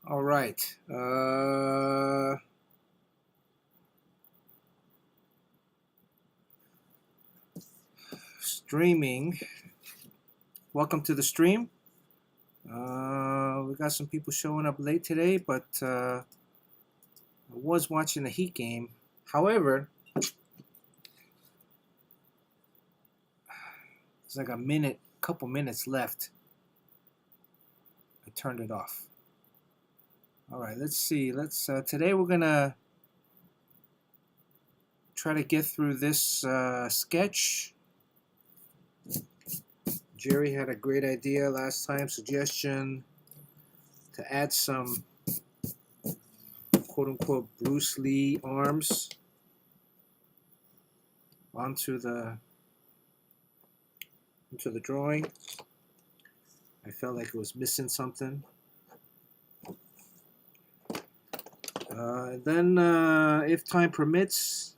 All right. Streaming. Welcome to the stream. We got some people showing up late today, but I was watching the Heat game. However, there's like couple minutes left. I turned it off. All right, let's see. Today we're gonna try to get through this sketch. Jerry had a great idea last time, suggestion to add some quote-unquote Bruce Lee arms onto the drawing. I felt like it was missing something. Then, if time permits,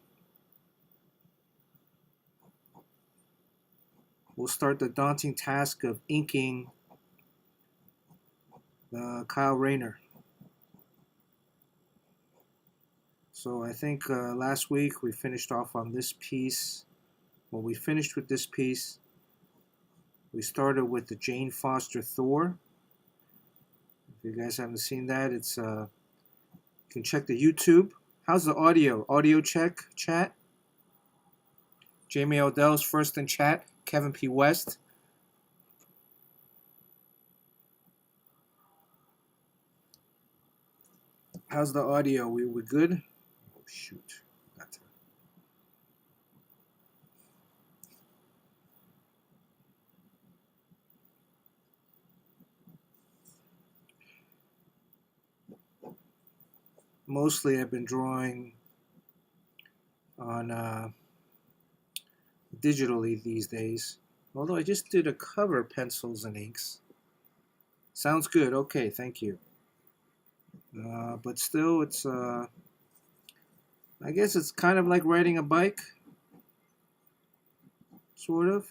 we'll start the daunting task of inking Kyle Rayner. So I think last week we finished off on this piece. When we finished with this piece, we started with the Jane Foster Thor. If you guys haven't seen that, it's you can check the YouTube. How's the audio? Audio check, chat. Jamie Odell's first in chat. Kevin P. West. How's the audio? We good? Oh shoot. Got to. Mostly I've been drawing on digitally these days. Although I just did a cover pencils and inks. Sounds good. Okay, thank you. But still, it's I guess it's kind of like riding a bike, sort of.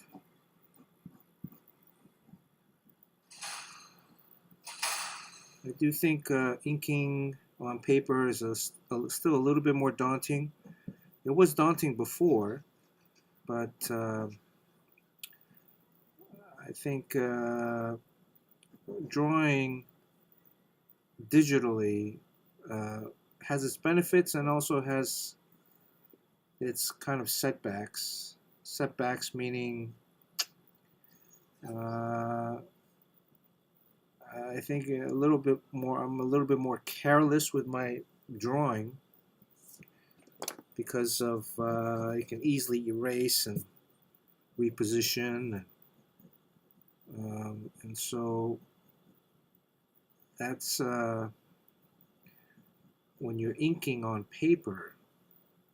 I do think inking on paper is still a little bit more daunting. It was daunting before, but I think drawing digitally has its benefits and also has its kind of setbacks. Setbacks meaning I think I'm a little bit more careless with my drawing because of you can easily erase and reposition, and so that's when you're inking on paper.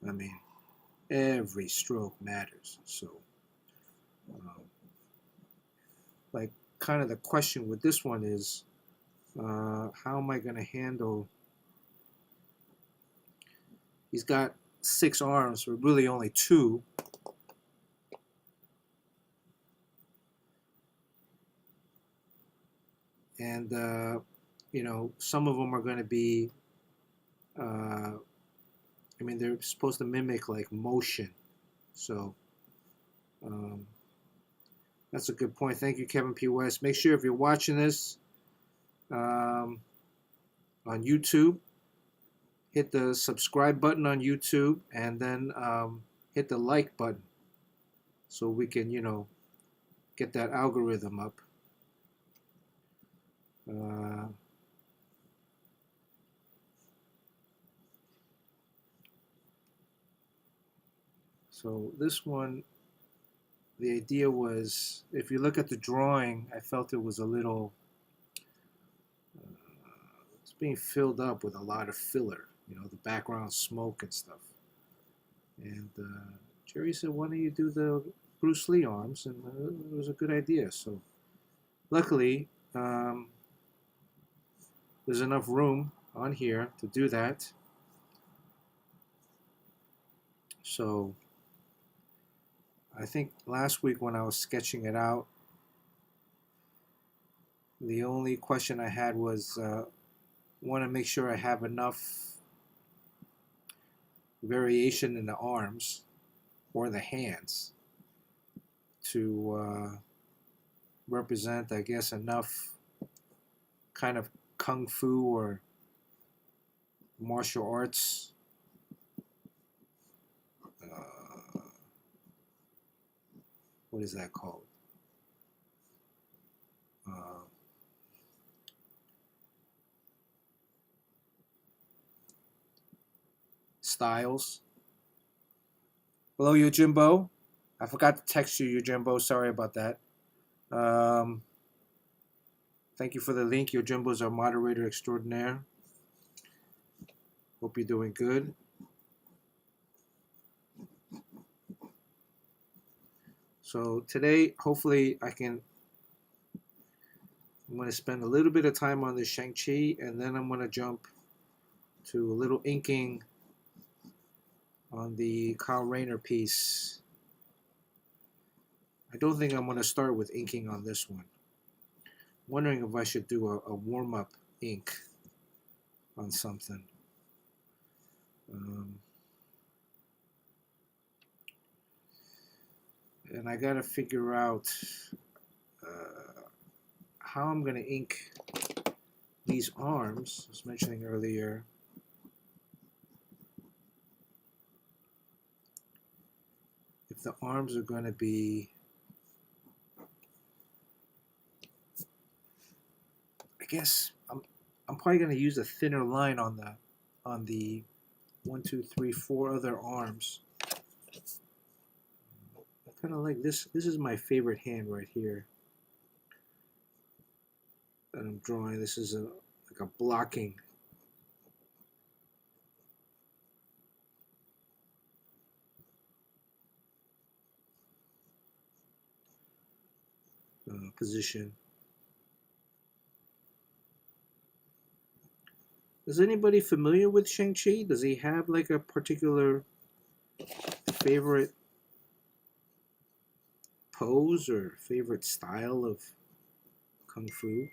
I mean, every stroke matters. So, like, kind of the question with this one is, how am I going to handle? He's got 6 arms, but really only 2. And, some of them are going to be, they're supposed to mimic like motion. So, that's a good point. Thank you, Kevin P. West. Make sure if you're watching this on YouTube, hit the subscribe button on YouTube and then hit the like button so we can, get that algorithm up. So this one, the idea was, if you look at the drawing, I felt it was a little, it's being filled up with a lot of filler, the background smoke and stuff. And Jerry said, why don't you do the Bruce Lee arms? And it was a good idea. So luckily, there's enough room on here to do that. So I think last week when I was sketching it out, the only question I had was, want to make sure I have enough variation in the arms or the hands to represent, I guess, enough kind of kung fu or martial arts what is that called? Styles. Hello, Yojimbo. I forgot to text you, Yojimbo. Sorry about that. Thank you for the link. Yojimbo is our moderator extraordinaire. Hope you're doing good. So today, hopefully, I'm going to spend a little bit of time on the Shang-Chi, and then I'm going to jump to a little inking on the Kyle Rayner piece. I don't think I'm going to start with inking on this one. I'm wondering if I should do a warm-up ink on something. And I got to figure out how I'm going to ink these arms. I was mentioning earlier. If the arms are going to be, I guess I'm probably going to use a thinner line on the 1, 2, 3, 4 other arms. I kind of like this. This is my favorite hand right here that I'm drawing. This is like a blocking. Position. Is anybody familiar with Shang-Chi? Does he have like a particular favorite pose or favorite style of kung fu?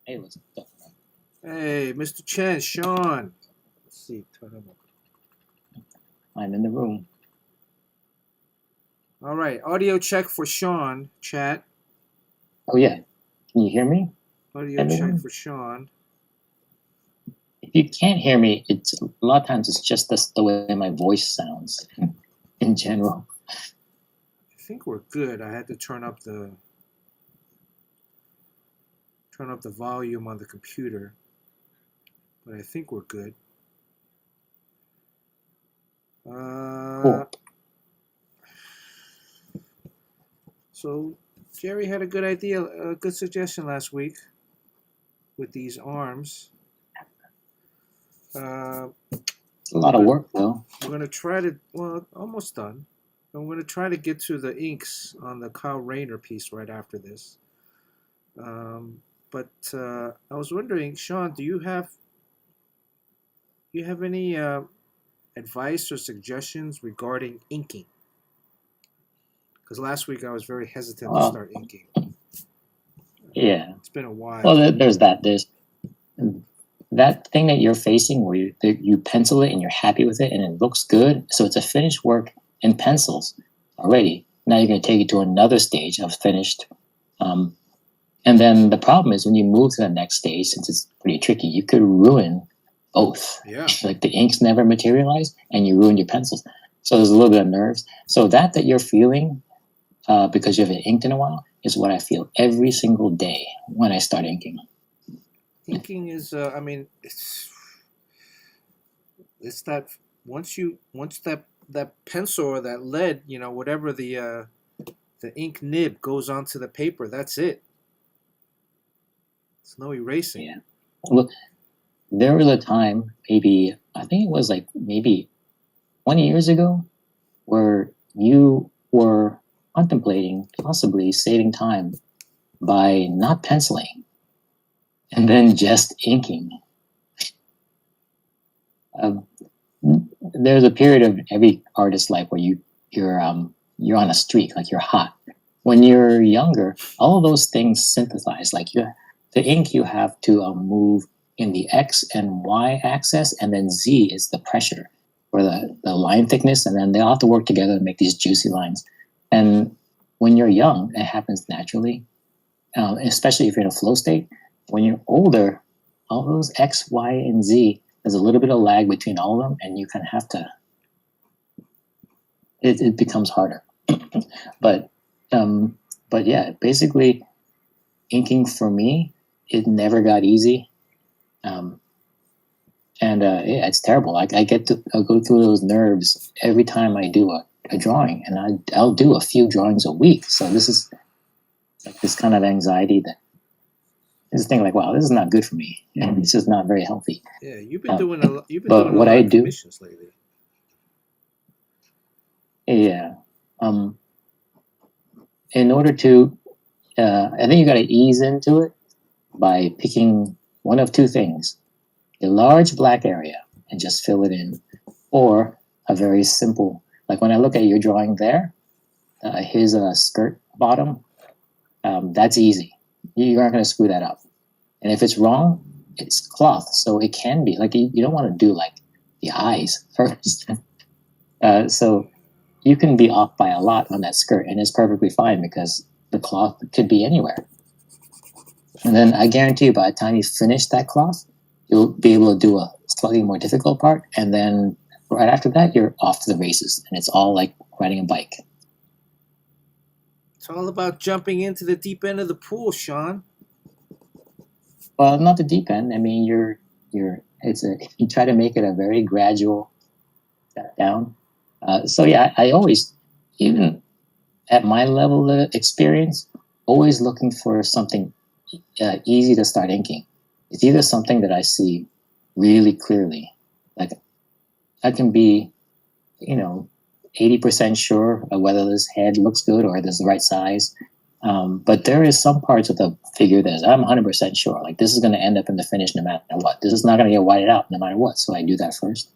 Hey, what's up? Hey, Mr. Chen, Sean. Let's see, turn him up. I'm in the room. All right, audio check for Sean, chat. Oh, yeah. Can you hear me? Audio check for Sean. If you can't hear me, it's a lot of times it's just the way my voice sounds in general. I think we're good. I had to turn up the volume on the computer, but I think we're good. Cool. So Jerry had a good idea, a good suggestion last week with these arms. It's a lot of work, though. We're going to try to, well, almost done. I'm going to try to get to the inks on the Kyle Rayner piece right after this. But I was wondering, Sean, do you have any advice or suggestions regarding inking? Because last week I was very hesitant to start inking. Yeah. It's been a while. Well, there's that. There's that thing that you're facing where you pencil it and you're happy with it and it looks good. So it's a finished work in pencils already. Now you're going to take it to another stage of finished. And then the problem is when you move to the next stage, since it's pretty tricky, you could ruin both. Yeah. Like the inks never materialize and you ruin your pencils. So there's a little bit of nerves. So that you're feeling because you haven't inked in a while is what I feel every single day when I start inking. Inking is, I mean, it's that once that pencil or that lead, you know, whatever the ink nib goes onto the paper, that's it. It's no erasing. Yeah. Well, there was a time, maybe I think it was like maybe 20 years ago, where you were contemplating possibly saving time by not penciling and then just inking. there's a period of every artist's life where you're on a streak, like you're hot. When you're younger, all of those things synthesize. Like the ink you have to move in the X and Y axis, and then Z is the pressure or the line thickness, and then they all have to work together to make these juicy lines. And when you're young, it happens naturally, especially if you're in a flow state. When you're older, all those X, Y, and Z, there's a little bit of lag between all of them, and you kind of have to, it becomes harder. but yeah, basically, inking for me, it never got easy. Yeah, it's terrible. I'll go through those nerves every time I do a drawing, and I'll do a few drawings a week. So this is like this kind of anxiety that is thing like, wow, this is not good for me, and this is not very healthy. Yeah, you've been doing a lot of commissions lately. Yeah. In order to, I think you got to ease into it by picking one of two things: a large black area and just fill it in, or a very simple, like when I look at your drawing there, his skirt bottom, that's easy. You aren't going to screw that up. And if it's wrong, it's cloth, so it can be like you don't want to do like the eyes first. So you can be off by a lot on that skirt, and it's perfectly fine because the cloth could be anywhere. And then I guarantee you, by the time you finish that cloth, you'll be able to do a slightly more difficult part, and then right after that, you're off to the races, and it's all like riding a bike. It's all about jumping into the deep end of the pool, Sean. Well, not the deep end. I mean, you try to make it a very gradual step down. So yeah, I always, even at my level of experience, always looking for something easy to start inking. It's either something that I see really clearly, like I can be, 80% sure of whether this head looks good or this is the right size. But there is some parts of the figure that I'm 100% sure, like this is going to end up in the finish no matter what. This is not going to get whited out no matter what. So I do that first.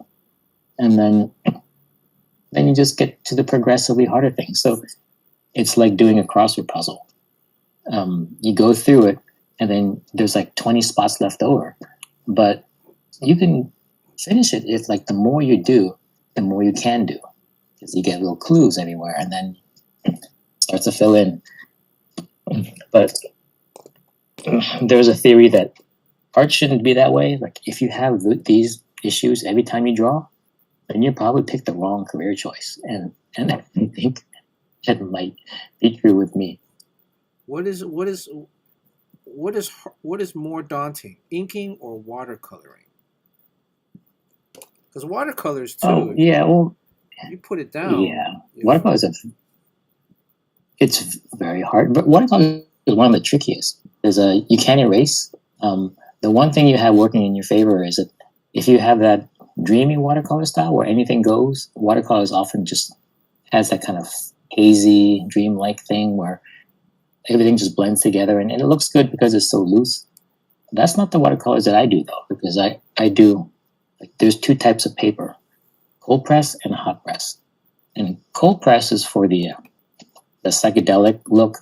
And then you just get to the progressively harder things. So it's like doing a crossword puzzle. You go through it, and then there's like 20 spots left over. But you can finish it if, like, the more you do, the more you can do. Because you get little clues everywhere, and then starts to fill in. But there's a theory that art shouldn't be that way. Like, if you have these issues every time you draw, then you probably picked the wrong career choice. And I think that might be true with me. What is more daunting, inking or watercoloring? Because watercolors too. Oh yeah, well, you put it down. Yeah, watercolors it's very hard. But watercolor is one of the trickiest. You can't erase. The one thing you have working in your favor is that if you have that dreamy watercolor style where anything goes, watercolors often just has that kind of hazy, dreamlike thing where everything just blends together, and it looks good because it's so loose. That's not the watercolors that I do, though, because I do, like, there's two types of paper: cold press and hot press. And cold press is for the psychedelic look,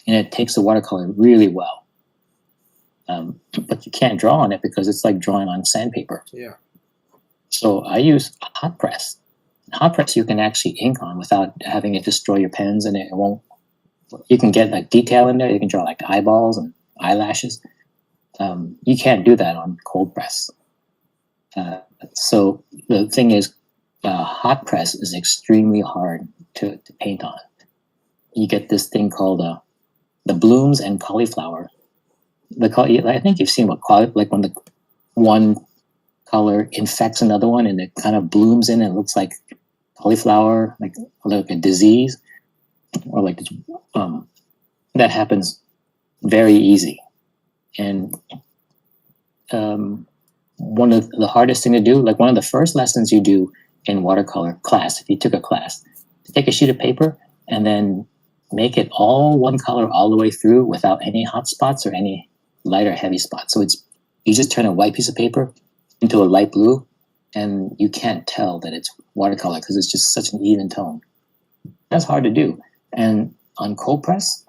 and it takes the watercolor really well. But you can't draw on it because it's like drawing on sandpaper. Yeah. So I use hot press. Hot press you can actually ink on without having it destroy your pens, and it won't. You can get like detail in there. You can draw like eyeballs and eyelashes. You can't do that on cold press. So the thing is, hot press is extremely hard to paint on. You get this thing called the blooms and cauliflower. I think you've seen like when the one color infects another one and it kind of blooms in and it looks like cauliflower, like a disease, or like that happens very easy. And one of the hardest thing to do, like one of the first lessons you do in watercolor class, if you took a class, to take a sheet of paper and then make it all one color all the way through without any hot spots or any light or heavy spots. So you just turn a white piece of paper into a light blue, and you can't tell that it's watercolor because it's just such an even tone. That's hard to do. And on cold press,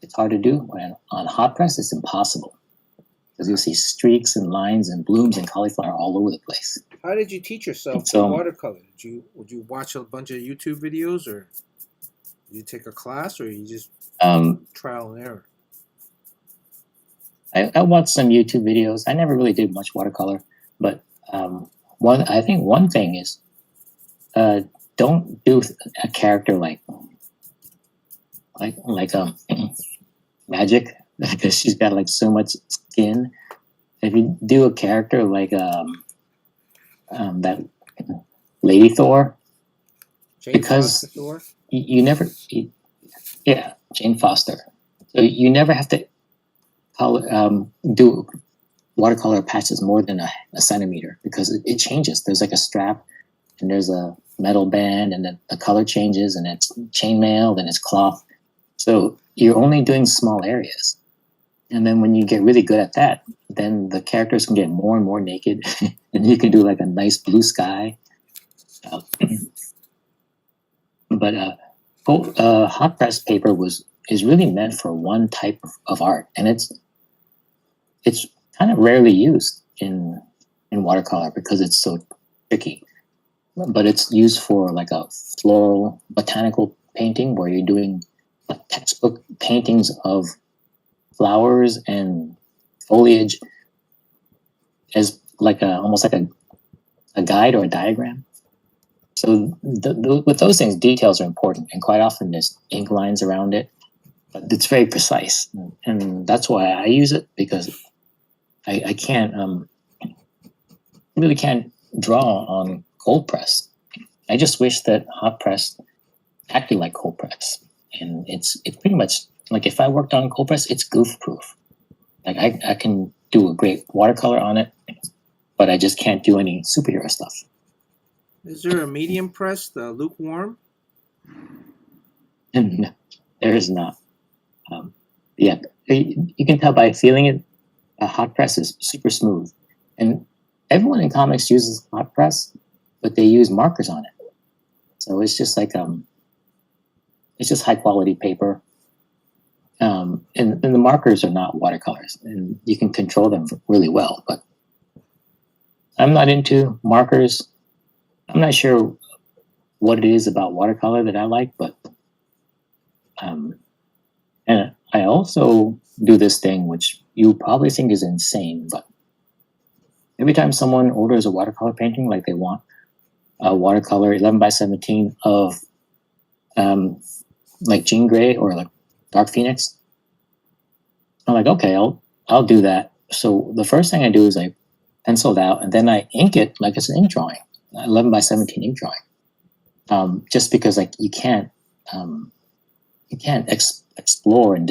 it's hard to do. When on hot press, it's impossible because you'll see streaks and lines and blooms and cauliflower all over the place. How did you teach yourself So, watercolor? Would you watch a bunch of YouTube videos, or did you take a class, or you just trial and error? I watched some YouTube videos. I never really did much watercolor, but I think one thing is don't do a character like Magic because she's got like so much skin. If you do a character like that Lady Thor, Jane Foster Thor? you never, yeah, Jane Foster. So you never have to do watercolor patches more than a centimeter because it changes. There's like a strap and there's a metal band and then the color changes and it's chainmail, then it's cloth. So you're only doing small areas. And then when you get really good at that, then the characters can get more and more naked and you can do like a nice blue sky. But hot press paper is really meant for one type of art, and it's kind of rarely used in watercolor because it's so tricky. But it's used for like a floral botanical painting where you're doing like textbook paintings of flowers and foliage as like almost like a guide or a diagram. So with those things, details are important, and quite often there's ink lines around it, but it's very precise, and that's why I use it because I can't really can't draw on cold press. I just wish that hot press acted like cold press, and it's pretty much like if I worked on cold press, it's goof proof. Like I can do a great watercolor on it, but I just can't do any superhero stuff. Is there a medium press, the lukewarm? No, there is not. Yeah, you can tell by feeling it. A hot press is super smooth, and everyone in comics uses hot press, but they use markers on it. So it's just like it's just high quality paper, and the markers are not watercolors, and you can control them really well. But I'm not into markers. I'm not sure what it is about watercolor that I like, but and I also do this thing which you probably think is insane, but every time someone orders a watercolor painting, like they want a watercolor 11 by 17 of like Jean Grey or like Dark Phoenix, I'm like, okay, I'll do that. So the first thing I do is I pencil it out and then I ink it like it's an ink drawing, 11 by 17 ink drawing. Just because like you can't explore and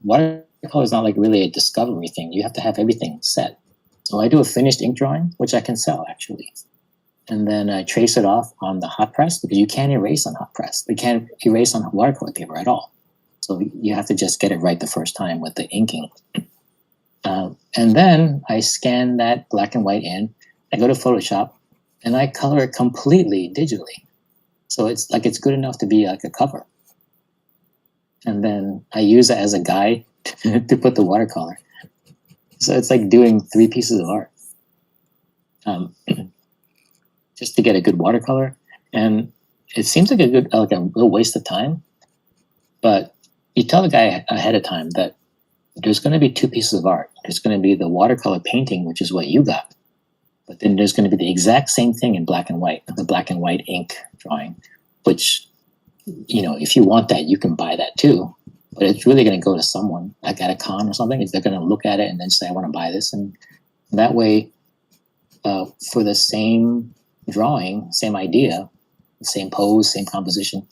watercolor is not like really a discovery thing. You have to have everything set. So I do a finished ink drawing, which I can sell actually. And then I trace it off on the hot press because you can't erase on hot press. You can't erase on watercolor paper at all. So you have to just get it right the first time with the inking. And then I scan that black and white in. I go to Photoshop and I color it completely digitally. So it's like it's good enough to be like a cover. And then I use it as a guide to put the watercolor. So it's like doing 3 pieces of art just to get a good watercolor. And it seems like a real waste of time. But you tell the guy ahead of time that there's going to be 2 pieces of art. There's going to be the watercolor painting, which is what you got. But then there's going to be the exact same thing in black and white, the black and white ink drawing, which, you know, if you want that, you can buy that too. But it's really going to go to someone, like at a con or something. They're going to look at it and then say, I want to buy this. And that way, for the same drawing, same idea, same pose, same composition,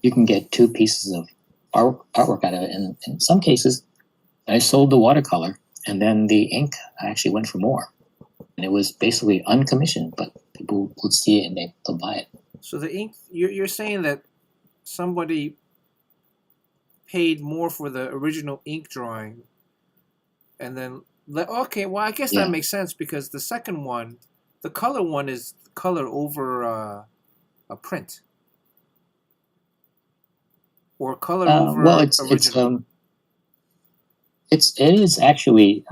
you can get 2 pieces of artwork out of it. And in some cases, I sold the watercolor, and then the ink I actually went for more. And it was basically uncommissioned, but people would see it and they'll buy it. So the ink, you're saying that somebody paid more for the original ink drawing, and then okay, well I guess that makes sense because the second one, the color one is color over a print, or color Well, over original. it is actually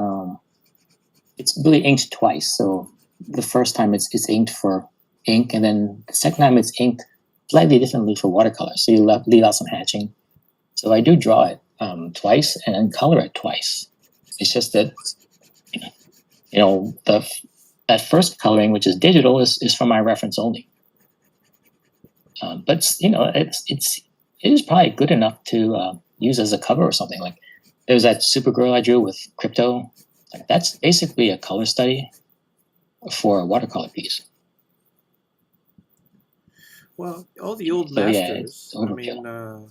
it's really inked twice. So the first time it's inked for ink, and then the second time it's inked slightly differently for watercolor. So you leave out some hatching. So I do draw it twice and then color it twice. It's just that the that first coloring, which is digital, is for my reference only. But it is probably good enough to use as a cover or something. Like there's that Supergirl I drew with crypto. Like that's basically a color study for a watercolor piece. Well, all the old So yeah, it's masters. I overkill. mean,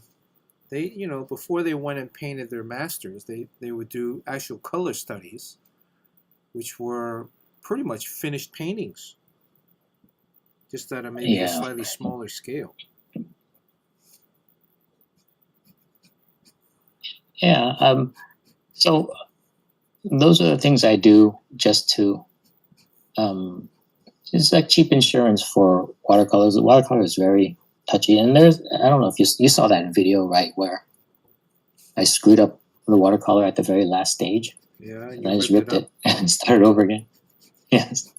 they before they went and painted their masters, they would do actual color studies, which were pretty much finished paintings, just at a maybe a Yeah, slightly smaller scale. yeah. So those are the things I do just to it's like cheap insurance for watercolors. Watercolor is very touchy, and I don't know if you saw that video, right, where I screwed up the watercolor at the very last stage, Yeah, and you I just ripped it ripped up. it and started over again. Yes,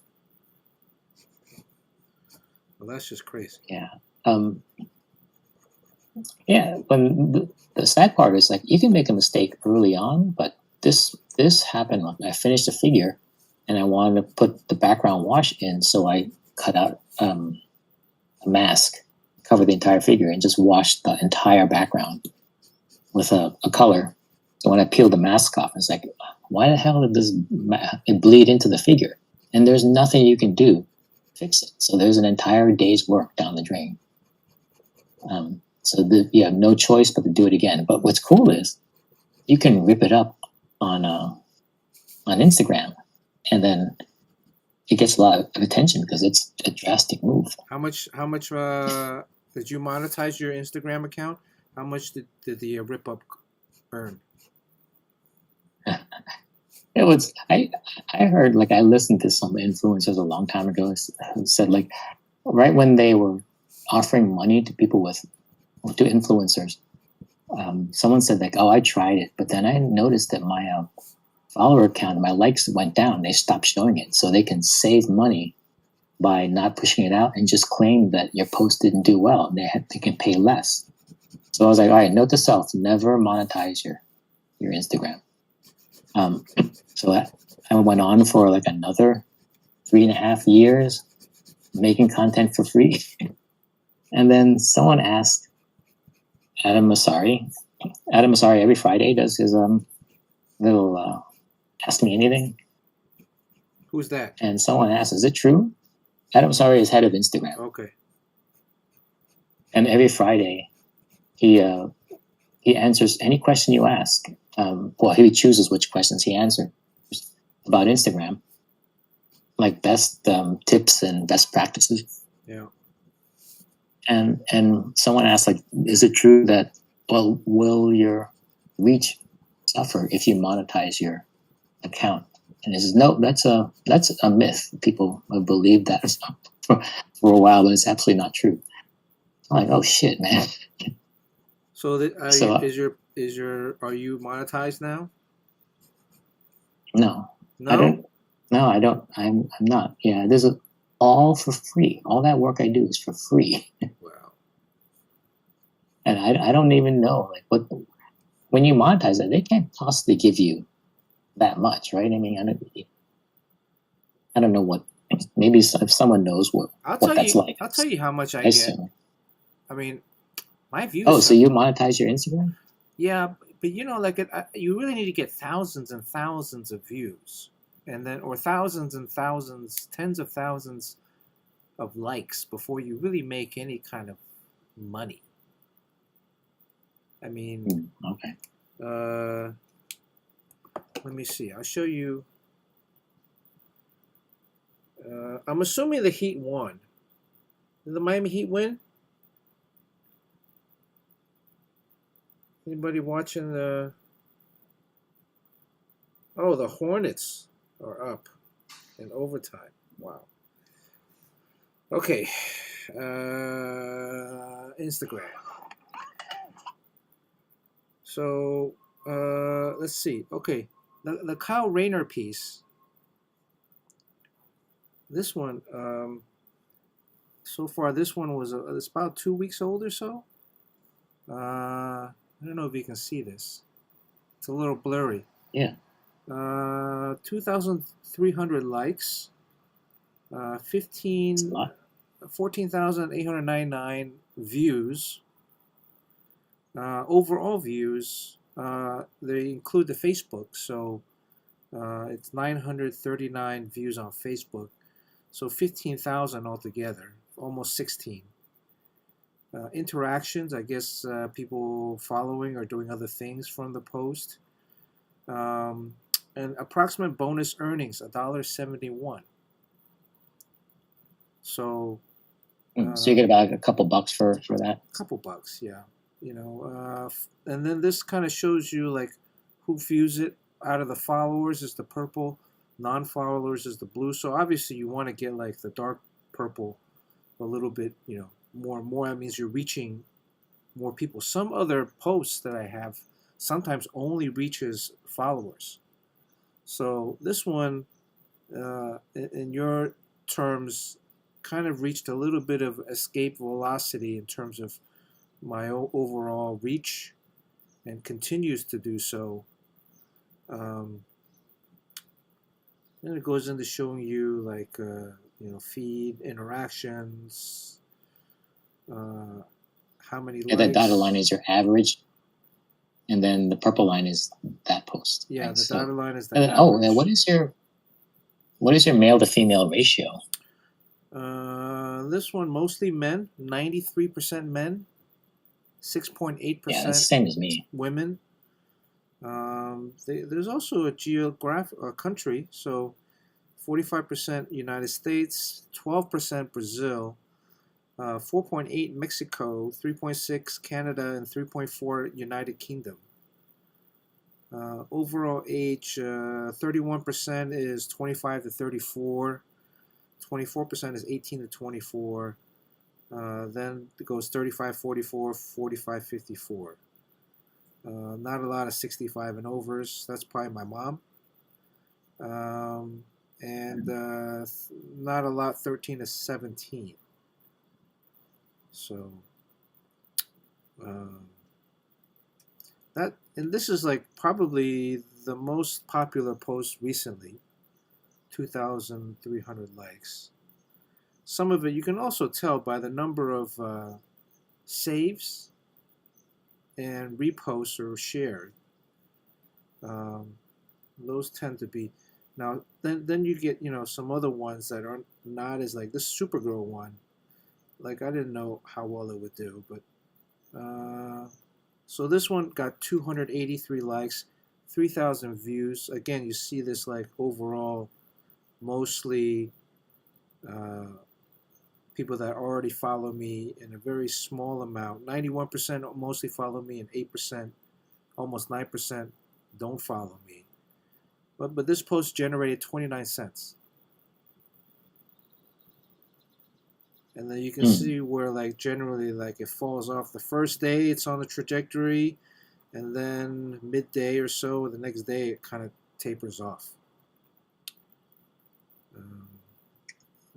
Well, that's just crazy. yeah, um, yeah. When the sad part is like you can make a mistake early on, but this happened. Like I finished a figure, and I wanted to put the background wash in, so I cut out a mask, cover the entire figure, and just washed the entire background with a color. So when I peeled the mask off, it's like, why the hell did it bleed into the figure? And there's nothing you can do to fix it. So there's an entire day's work down the drain. You have no choice but to do it again. But what's cool is you can rip it up on Instagram, and then it gets a lot of attention because it's a drastic move. How much? Did you monetize your Instagram account? How much did the rip up earn? It was I heard, like, I listened to some influencers a long time ago who said, like, right when they were offering money to people to influencers, someone said, like, oh, I tried it, but then I noticed that my follower count, my likes went down. They stopped showing it, so they can save money by not pushing it out and just claim that your post didn't do well. They can pay less. So I was like, all right, note to self: never monetize your Instagram. So I went on for like another 3.5 years making content for free. And then someone asked Adam Masari. Adam Masari every Friday does his little Ask Me Anything. Who's that? And someone asked, is it true? Adam Masari is head of Instagram. Okay. And every Friday he answers any question you ask. He chooses which questions he answers about Instagram, like best tips and best practices. Yeah. And someone asked, like, is it true that, will your reach suffer if you monetize your account? And he says, no, that's a myth. People have believed that for a while, but it's absolutely not true. I'm like, oh shit, man. So are you monetized now? No, No. I don't. No, I don't. I'm not. Yeah, this is all for free. All that work I do is for free. Wow. And I don't even know, like, when you monetize it, they can't possibly give you that much, right? I mean, I don't know what. Maybe if someone knows what that's like. I'll tell you how much I get. Assume. I mean, my views. Oh, so you monetize your Instagram? Yeah, but you really need to get thousands and thousands of views, or thousands and thousands, tens of thousands of likes before you really make any kind of money. I mean, okay. Let me see. I'll show you. I'm assuming the Heat won. Did the Miami Heat win? Anybody watching the... Oh, the Hornets are up in overtime. Wow. Okay, Instagram. So let's see. Okay, the Kyle Rayner piece. This one, so far, this one was it's about 2 weeks old or so. I don't know if you can see this. It's a little blurry. Yeah. 2,300 likes. 15, It's a lot. 14,899 views. Overall views, they include the Facebook, so it's 939 views on Facebook, so 15,000 altogether, almost 16. Interactions, I guess people following or doing other things from the post. And approximate bonus earnings, $1.71. So So you get about a couple bucks for that. couple bucks, yeah. And then this kind of shows you like who views it. Out of the followers is the purple, non-followers is the blue. So obviously you want to get like the dark purple a little bit, more and more. That means you're reaching more people. Some other posts that I have sometimes only reaches followers. So this one, in your terms, kind of reached a little bit of escape velocity in terms of my overall reach, and continues to do so. Then it goes into showing you like feed interactions, how many Yeah, likes. that dotted line is your average, and then the purple line is that post. Yeah, right? the dotted line is the And then, average. what is your male to female ratio? This one mostly men, 93% men, 6.8% Yeah, that's the same as me. women. There's also a country, so 45% United States, 12% Brazil, 4.8 Mexico, 3.6 Canada, and 3.4 United Kingdom. Overall age, 31% is 25 to 34, 24% is 18 to 24, then it goes 35, 44, 45, 54. Not a lot of 65 and overs. That's probably my mom. And not a lot 13 to 17. So and this is like probably the most popular post recently. 2,300 likes. Some of it you can also tell by the number of saves and reposts or shared. Those tend to be now. Then you get some other ones that are not as like this Supergirl one. Like I didn't know how well it would do, but so this one got 283 likes, 3,000 views. Again, you see this like overall, mostly people that already follow me in a very small amount. 91% mostly follow me, and 8%, almost 9%, don't follow me. But this post generated 29 cents. And then you can see where like generally like it falls off. The first day it's on the trajectory, and then midday or so, the next day it kind of tapers off.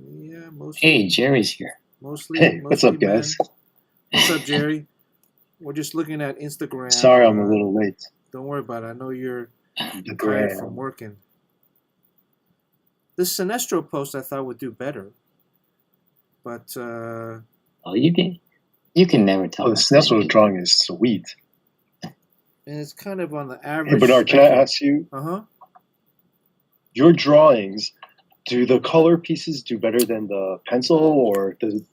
Yeah, mostly. Hey, Jerry's here. Mostly. What's up, guys? What's up, Jerry? We're just looking at Instagram. Sorry, I'm a little late. Don't worry about it. I know you're The tired gram. from working. This Sinestro post I thought would do better, but Oh, you can never tell. Oh, the Sinestro drawing is sweet. and it's kind of on the Hey, average. Bernard, can I ask you, Uh-huh. your drawings, do the color pieces do better than the pencil, or do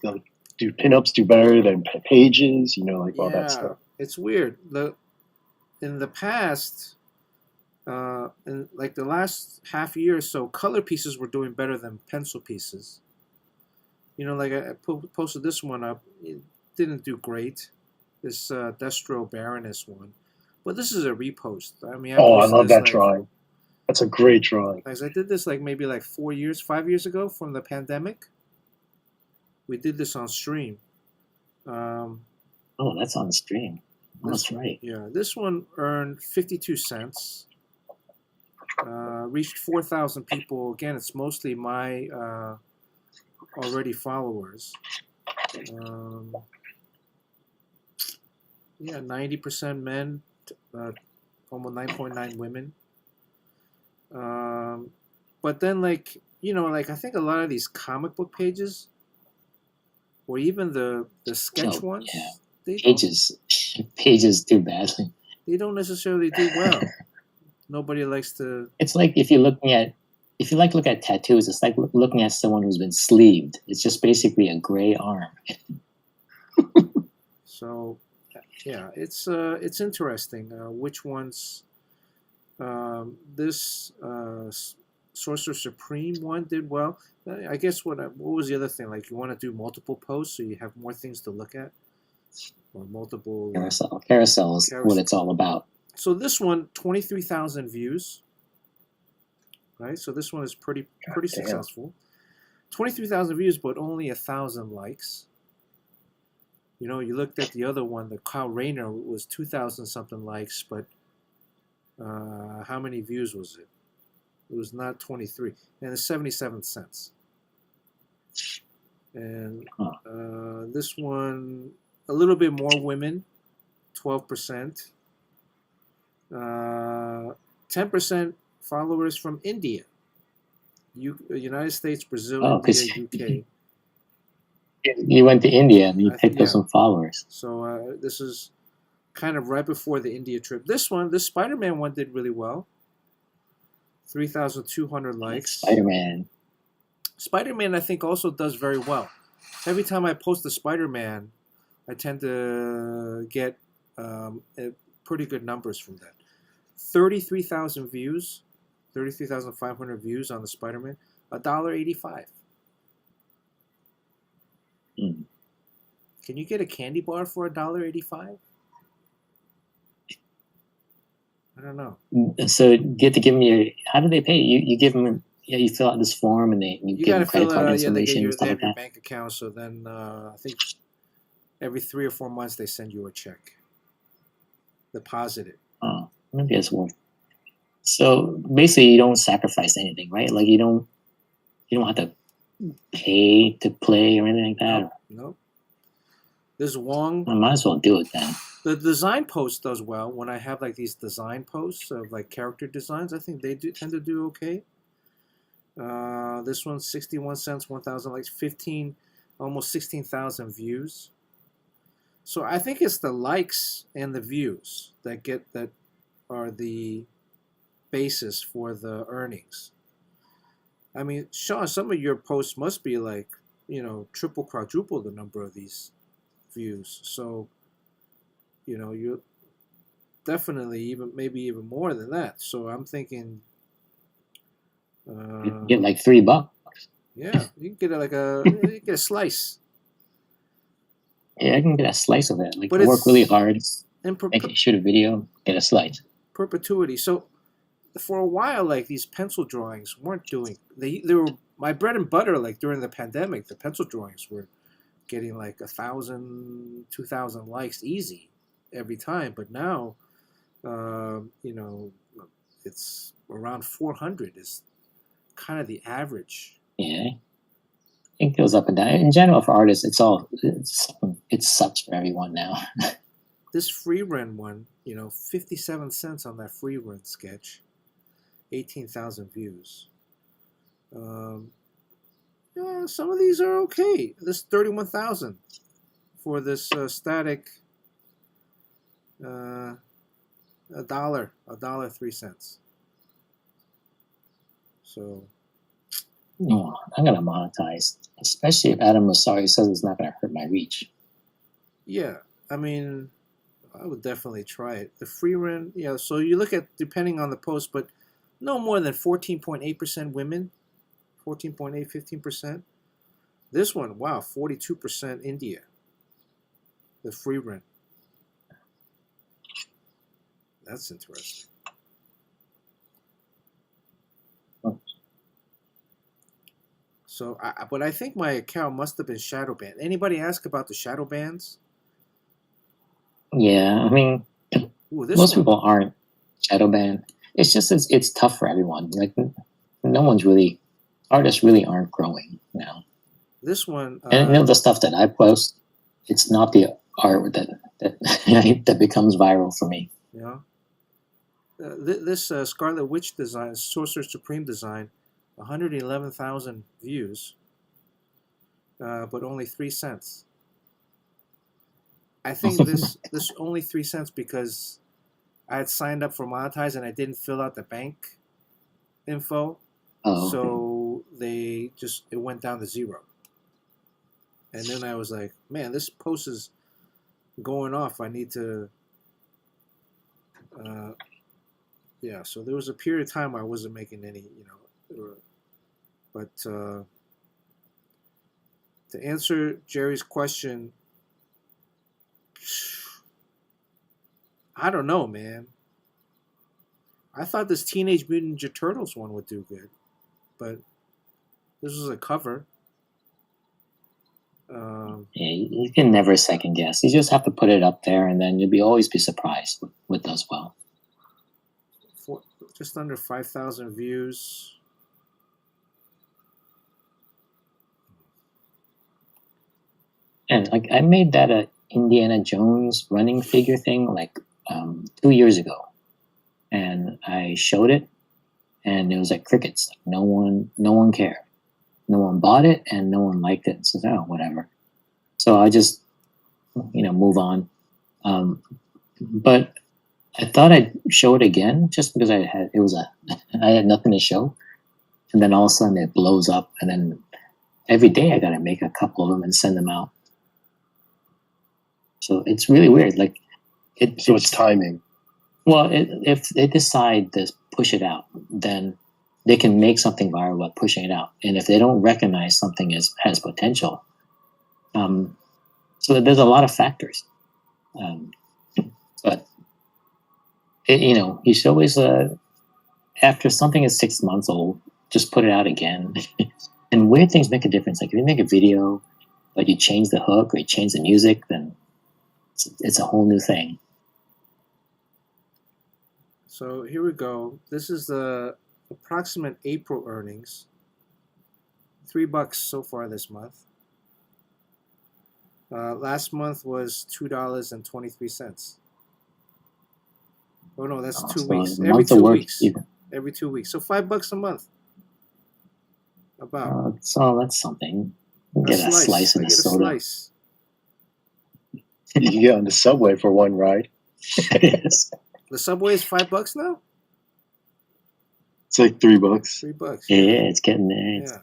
pinups do better than pages? Like all that stuff. It's weird. In the past, in like the last half year or so, color pieces were doing better than pencil pieces. Like I posted this one up. It didn't do great. This Destro Baroness one. But this is a repost. I mean, I posted love this, that drawing. That's a great drawing. I did this like maybe like 5 years ago from the pandemic. We did this on stream. Um, Oh, that's on the stream. Oh, this that's right. yeah, this one earned 52 cents. Reached 4,000 people. Again, it's mostly my already followers. Yeah, 90% men, almost 9.9 women. But then, like, like I think a lot of these comic book pages, or even the sketch Oh, ones, yeah. they don't Pages do badly. they don't necessarily do well. Nobody likes to. It's like if you look at tattoos, it's like looking at someone who's been sleeved. It's just basically a gray arm. So, yeah, it's interesting. Which ones? This Sorcerer Supreme one did well. I guess what was the other thing? Like you want to do multiple posts so you have more things to look at, or multiple Carousel is what it's all about. So this one, 23,000 views. Right, so this one is pretty successful. 23,000 views, but only 1,000 likes. You looked at the other one, the Kyle Rayner was 2,000 something likes, but how many views was it? It was not 23, and it's 77 cents. And this one, a little bit more women, 12%. 10% followers from India, United States, Brazil, India, UK. You went to India and you picked up some followers. So this is kind of right before the India trip. This Spider-Man one did really well. 3,200 likes. Spider-Man, I think, also does very well. Every time I post a Spider-Man, I tend to get pretty good numbers from that. 33,000 views, 33,500 views on the Spider-Man, $1.85. Can you get a candy bar for $1.85? I don't know. So you have to give them your. How do they pay? You give them. Yeah, you fill out this form and you give them credit card information. They and stuff have like your that. bank account. So then I think every 3 or 4 months they send you a check. Deposit it. Oh, maybe it's worth. So basically, you don't sacrifice anything, right? Like you don't have to pay to play or anything like that. Nope. This Wong. I might as well do it then. The design post does well when I have like these design posts of like character designs. I think they tend to do okay. This one's 61 cents, 1,000 likes, almost 16,000 views. So I think it's the likes and the views that are the basis for the earnings. I mean, Sean, some of your posts must be like, triple, quadruple the number of these views. So, you definitely maybe even more than that. So I'm thinking, you get like $3. Yeah, you can get you get a slice. Yeah, I can get a slice of it. Like work really hard, shoot a video, get a slice. Perpetuity. So for a while, like these pencil drawings weren't doing. They were my bread and butter. Like during the pandemic, the pencil drawings were getting like 1,000, 2,000 likes easy every time. But now, it's around 400 is kind of the average. Yeah, it goes up and down. In general, for artists, it sucks for everyone now. This free run one, 57 cents on that free run sketch, 18,000 views. Yeah, some of these are okay. This 31,000 for this static. $1.03. So. Oh, I'm gonna monetize, especially if Adam Masari says it's not gonna hurt my reach. Yeah, I mean, I would definitely try it. The free run, so you look at, depending on the post, but no more than 14.8% women, 14.8, 15%. This one, wow, 42% India. The free run. That's interesting. So, but I think my account must have been shadow banned. Anybody ask about the shadow bans? Yeah, I mean, Ooh, this most one. people aren't shadow banned. It's just it's tough for everyone. Like no one's really artists really aren't growing now. This one. And the stuff that I post, it's not the art that that becomes viral for me. Yeah. This Scarlet Witch design, Sorcerer Supreme design, 111,000 views, but only 3 cents. I think this only 3 cents because I had signed up for monetize and I didn't fill out the bank info, Oh, so it went down to 0. And then I was like, man, this post is going off. I need to. Yeah, so there was a period of time where I wasn't making any, but to answer Jerry's question, I don't know, man. I thought this Teenage Mutant Ninja Turtles one would do good, but this was a cover. yeah, you can never second guess. You just have to put it up there, and then always be surprised what does well. Just under 5,000 views. And like I made that a Indiana Jones running figure thing like 2 years ago, and I showed it, and it was like crickets. No one cared. No one bought it, and no one liked it. So oh, whatever. So I just move on. But I thought I'd show it again just because I had nothing to show, and then all of a sudden it blows up, and then every day I got to make a couple of them and send them out. So it's really weird. Like it's timing. Well, if they decide to push it out, then they can make something viral by pushing it out. And if they don't recognize something has potential, so there's a lot of factors. But you should always after something is 6 months old, just put it out again. And weird things make a difference. Like if you make a video, but you change the hook or you change the music, then it's a whole new thing. So here we go. This is the approximate April earnings. $3 so far this month. Last month was $2.23. Oh no, that's 2 weeks. Every 2 weeks. Every 2 weeks. So $5 a month. About. That's something. Get a slice and a soda. Slice. You can get on the subway for one ride. Yes. The subway is $5 now? It's like $3. $3. Yeah, it's getting there. Yeah.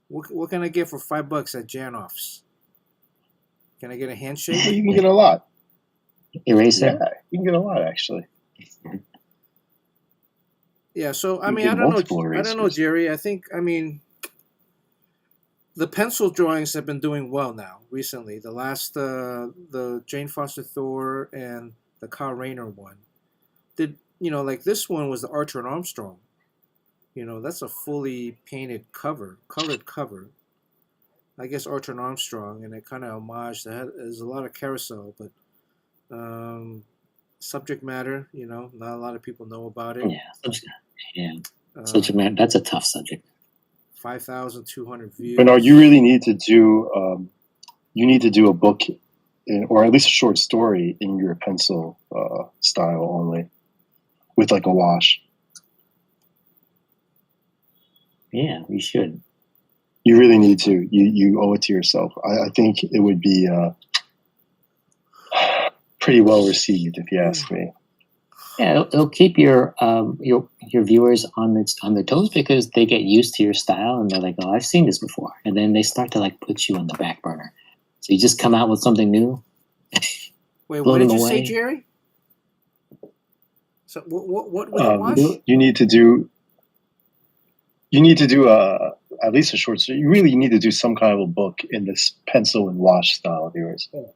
What can I get for $5 at Janoff's? Can I get a handshake? You can get a lot. Eraser? Yeah, you can get a lot actually. Yeah, so I mean, I don't know, Jerry. The pencil drawings have been doing well now recently. The last, the Jane Foster Thor and the Kyle Rayner one, like this one was the Archer and Armstrong. That's a fully painted cover, colored cover. I guess Archer and Armstrong, and it kind of homage. There's a lot of carousel, but subject matter, not a lot of people know about it. Yeah, subject matter. That's a tough subject. 5,200 views. But no, you really need to do. You need to do a book, or at least a short story in your pencil style only, with like a wash. Yeah, we should. You really need to. You owe it to yourself. I think it would be pretty well received, if you ask me. Yeah, it'll keep your viewers on their toes because they get used to your style and they're like, oh, I've seen this before, and then they start to like put you on the back burner. So you just come out with something new. Wait, what did you say, Jerry? So what was the wash? You need to do. You need to do at least a short story. You really need to do some kind of a book in this pencil and wash style of yours. Oh.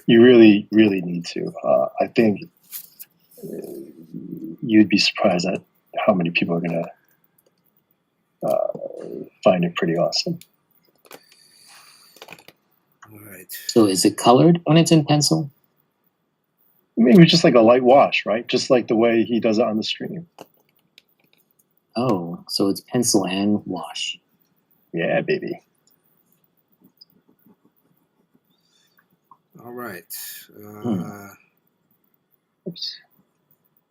You really, really need to. I think you'd be surprised at how many people are going to find it pretty awesome. All right. So is it colored when it's in pencil? Maybe just like a light wash, right? Just like the way he does it on the stream. Oh, so it's pencil and wash. Yeah, baby. All right. Oops.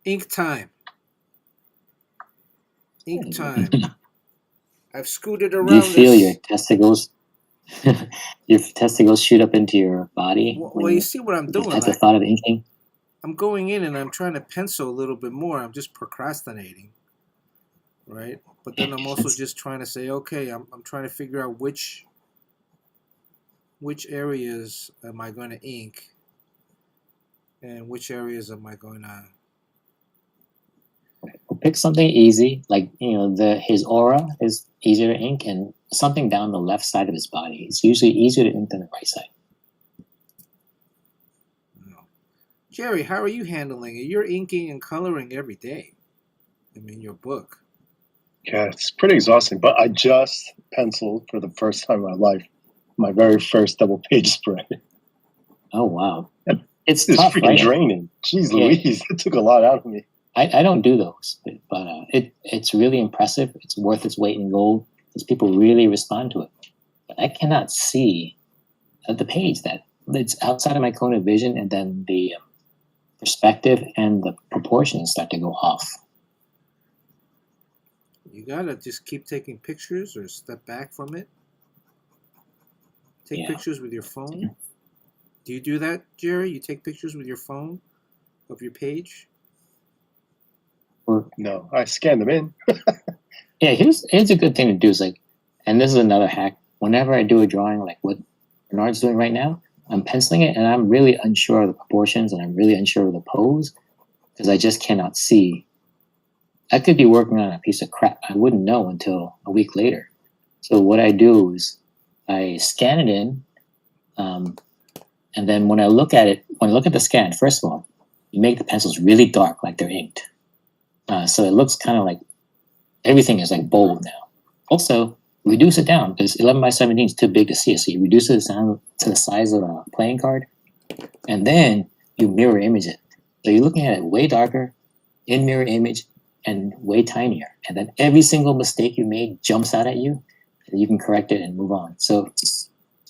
Ink time. Ink time. I've scooted around. Do you feel this. your testicles? Your testicles shoot up into your body. Well, you see what I'm doing. At the thought of inking. I'm going in and I'm trying to pencil a little bit more. I'm just procrastinating, right? But then I'm also just trying to say, okay, I'm trying to figure out which areas am I going to ink, and which areas am I going to. Pick something easy, like his aura is easier to ink, and something down the left side of his body. It's usually easier to ink than the right side. Jerry, how are you handling it? You're inking and coloring every day. I mean, your book. Yeah, it's pretty exhausting. But I just penciled for the first time in my life my very first double page spread. Oh wow, it's tough, freaking right? Draining. Jeez Louise, it took a lot out of me. I don't do those, but it's really impressive. It's worth its weight in gold because people really respond to it. But I cannot see the page that it's outside of my cone of vision, and then the perspective and the proportions start to go off. You gotta just keep taking pictures or step back from it. Take pictures with your phone. Do you do that, Jerry? You take pictures with your phone of your page? No, I scan them in. Yeah, here's a good thing to do is and this is another hack. Whenever I do a drawing like what Bernard's doing right now, I'm penciling it and I'm really unsure of the proportions and I'm really unsure of the pose because I just cannot see. I could be working on a piece of crap. I wouldn't know until a week later. So what I do is I scan it in, and then when I look at the scan, first of all, you make the pencils really dark, like they're inked. So it looks kind of like everything is like bold now. Also, reduce it down because 11 by 17 is too big to see it. So you reduce it down to the size of a playing card, and then you mirror image it. So you're looking at it way darker, in mirror image, and way tinier. And then every single mistake you made jumps out at you, and you can correct it and move on. So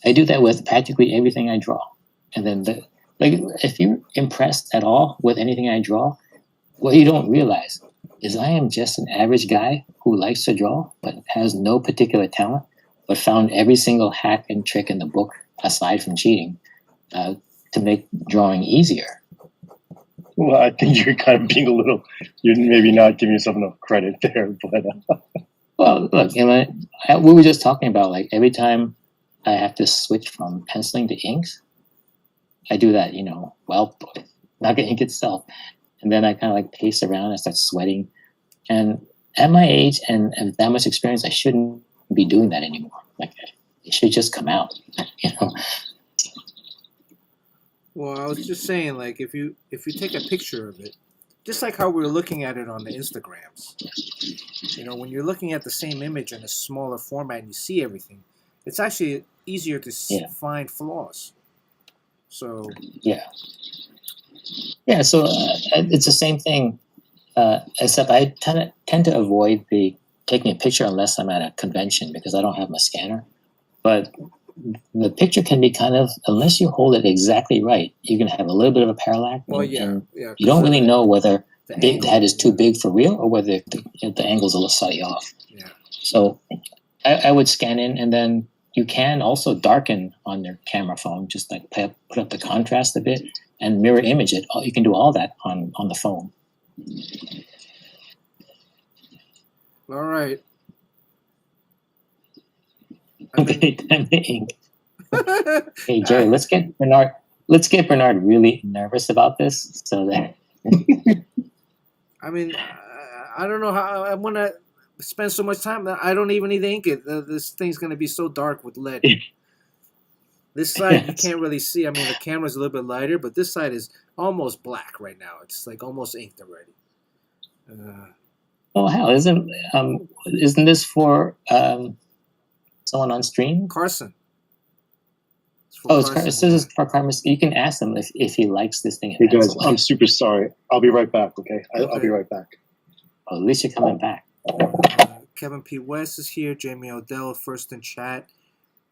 I do that with practically everything I draw. And then if you're impressed at all with anything I draw, what you don't realize is I am just an average guy who likes to draw but has no particular talent, but found every single hack and trick in the book, aside from cheating, to make drawing easier. Well, I think you're kind of being you're maybe not giving yourself enough credit there. But well, look, we were just talking about every time I have to switch from penciling to inks, I do that, not the ink itself. And then I kind of pace around and start sweating. And at my age and that much experience, I shouldn't be doing that anymore. It should just come out, Well, I was just saying, if you take a picture of it, just like how we're looking at it on the Instagrams, when you're looking at the same image in a smaller format and you see everything, it's actually easier to find flaws. So so it's the same thing, except I tend to avoid taking a picture unless I'm at a convention because I don't have my scanner. But the picture can be unless you hold it exactly right, you can have a little bit of a parallax. Well, and you don't really know whether the head is too big for real or whether the angle's a little slightly off. Yeah. So I would scan in, and then you can also darken on your camera phone, just put up the contrast a bit and mirror image it. You can do all that on the phone. All right. Okay, time to ink. Hey Jerry, let's get Bernard really nervous about this so that I mean, I don't know how I want to spend so much time that I don't even need to ink it. This thing's going to be so dark with lead. This side you can't really see. I mean, the camera's a little bit lighter, but this side is almost black right now. It's almost inked already. Well, hell, isn't this for someone on stream? Carson. This is for Carmen. You can ask him if he likes this thing. Hey guys, I'm super sorry. I'll be right back. Okay, I'll be right back. Well, at least you're coming back. Kevin P. West is here. Jamie Odell first in chat.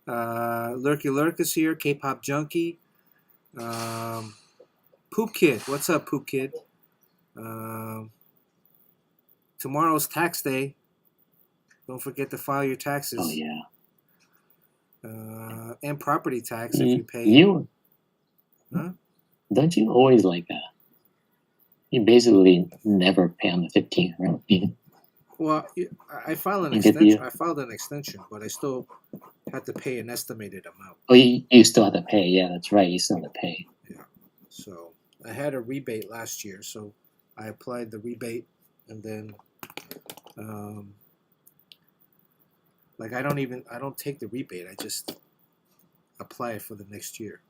Lurky Lurk is here. K-pop junkie. Poop Kid, what's up, Poop Kid? Tomorrow's tax day. Don't forget to file your taxes. Oh yeah. And property tax if you pay. Huh? Don't you always like that? You basically never pay on the 15th, right? Well, I filed an extension. I filed an extension, but I still had to pay an estimated amount. Oh, you still have to pay. Yeah, that's right. You still have to pay. Yeah. So I had a rebate last year, so I applied the rebate, and then, I don't take the rebate. I just apply it for the next year.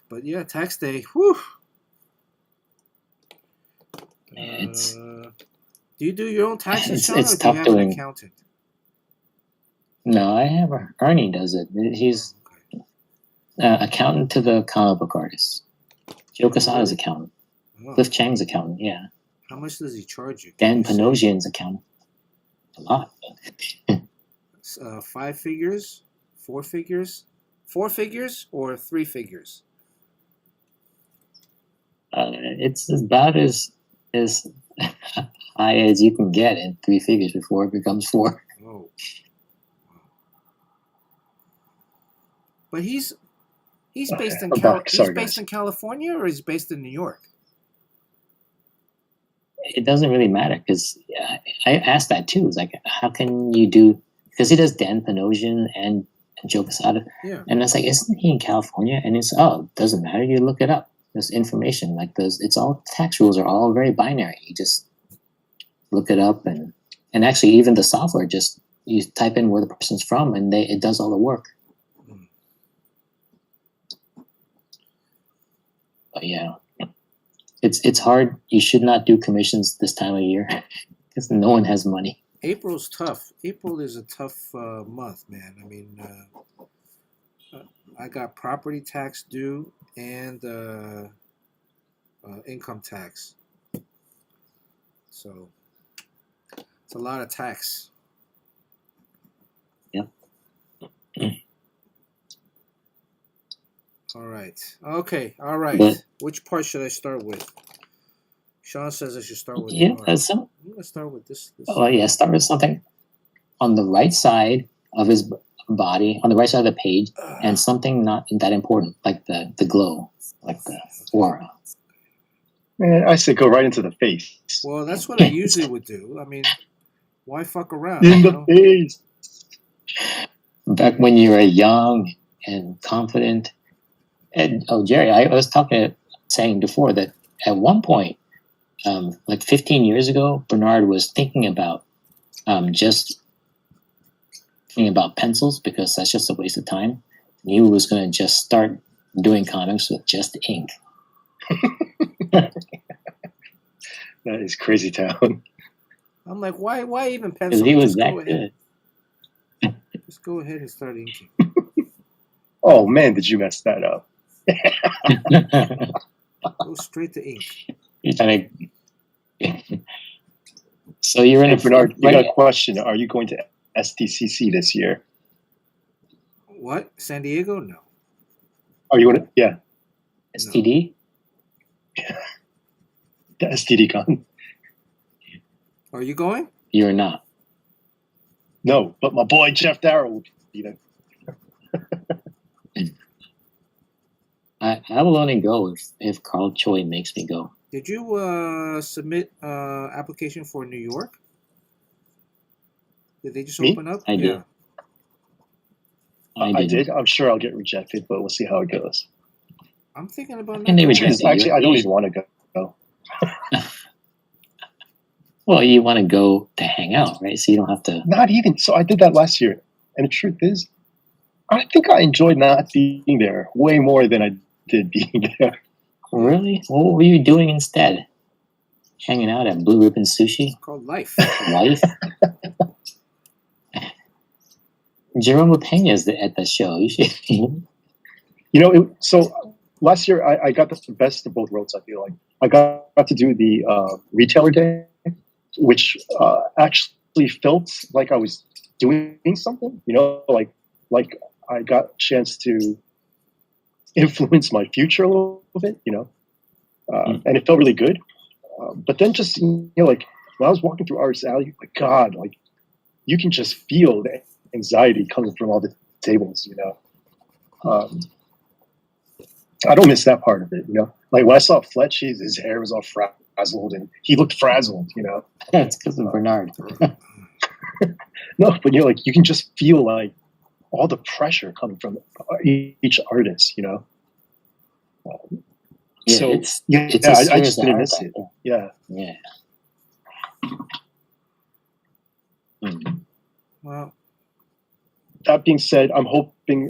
But yeah, tax day. Whew. Do you do your own taxes, Sean, or do you have an accountant? No, I have Ernie does it. He's accountant to the comic book artist. Joe Quesada's accountant. Cliff Chang's accountant, yeah. How much does he charge you? Dan Panosian's accountant. A lot. 5 figures? 4 figures? 4 figures or 3 figures? It's about as high as you can get in 3 figures before it becomes 4. Oh. But he's based in in California, or he's based in New York? It doesn't really matter, because I asked that too. It's like, how can you do? Because he does Dan Panosian and Joe Quesada, and it's like, isn't he in California? And it's it doesn't matter. You look it up. There's information like those. It's all tax rules are all very binary. You just look it up, and actually even the software, just you type in where the person's from, and it does all the work. But yeah, it's hard. You should not do commissions this time of year because no one has money. April's tough. April is a tough month, man. I mean, I got property tax due and income tax. So it's a lot of tax. Yep. All right. Okay. All right. Which part should I start with? Sean says I should start with. Yeah, I'm gonna start with this. Oh yeah, start with something on the right side of his body, on the right side of the page, and something not that important, like the glow, like the aura. Man, I say go right into the face. Well, that's what I usually would do. I mean, why fuck around? In the face. Back when you were young and confident. And Jerry, I was saying before that at one point, like 15 years ago, Bernard was thinking about pencils, because that's just a waste of time. And he was going to just start doing comics with just ink. That is crazy town. I'm like, why even pencil? Because he was that good. Just go ahead and start inking. Oh man, did you mess that up? Go straight to ink. So you're in Bernard, you got a question. Are you going to SDCC this year? What? San Diego? No. Are you going to? Yeah. STD? Yeah. The STD con. Are you going? You're not. No, but my boy Jeff Darrow will be there. I will only go if Carl Choi makes me go. Did you submit application for New York? Did they just open up? I did. I did. I'm sure I'll get rejected, but we'll see how it goes. I'm thinking about. And they reject you. Actually, I don't even want to go. Well, you want to go to hang out, right? So you don't have to. Not even. So I did that last year, and the truth is, I think I enjoyed not being there way more than I did being there. Really? What were you doing instead? hanging out at Blue Ribbon Sushi. It's called life. Life. Jerome Pena is at the show. You should. So last year I got the best of both worlds. I feel like I got to do the retailer day, which actually felt like I was doing something. Like I got a chance to influence my future a little bit. And it felt really good. But then just like when I was walking through Artist Alley, my God, like you can just feel the anxiety coming from all the tables. I don't miss that part of it. Like when I saw Fletch, his hair was all frazzled and he looked frazzled. It's because of Bernard. No, but like you can just feel like all the pressure coming from each artist. Yeah, So it's I just didn't miss it. Yeah. Well, That being said, I'm hoping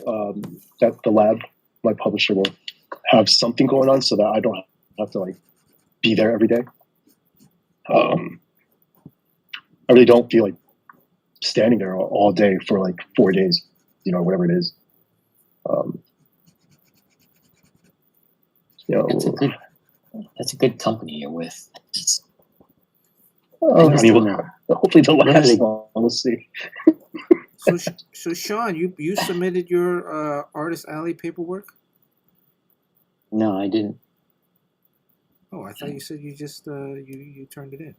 that the lab, my publisher, will have something going on so that I don't have to like be there every day. I really don't feel like standing there all day for like 4 days, whatever it is. That's a good company you're with. Hopefully they'll last long. We'll see. So Sean, you submitted your Artist Alley paperwork? No, I didn't. Oh, I thought you said you just you turned it in.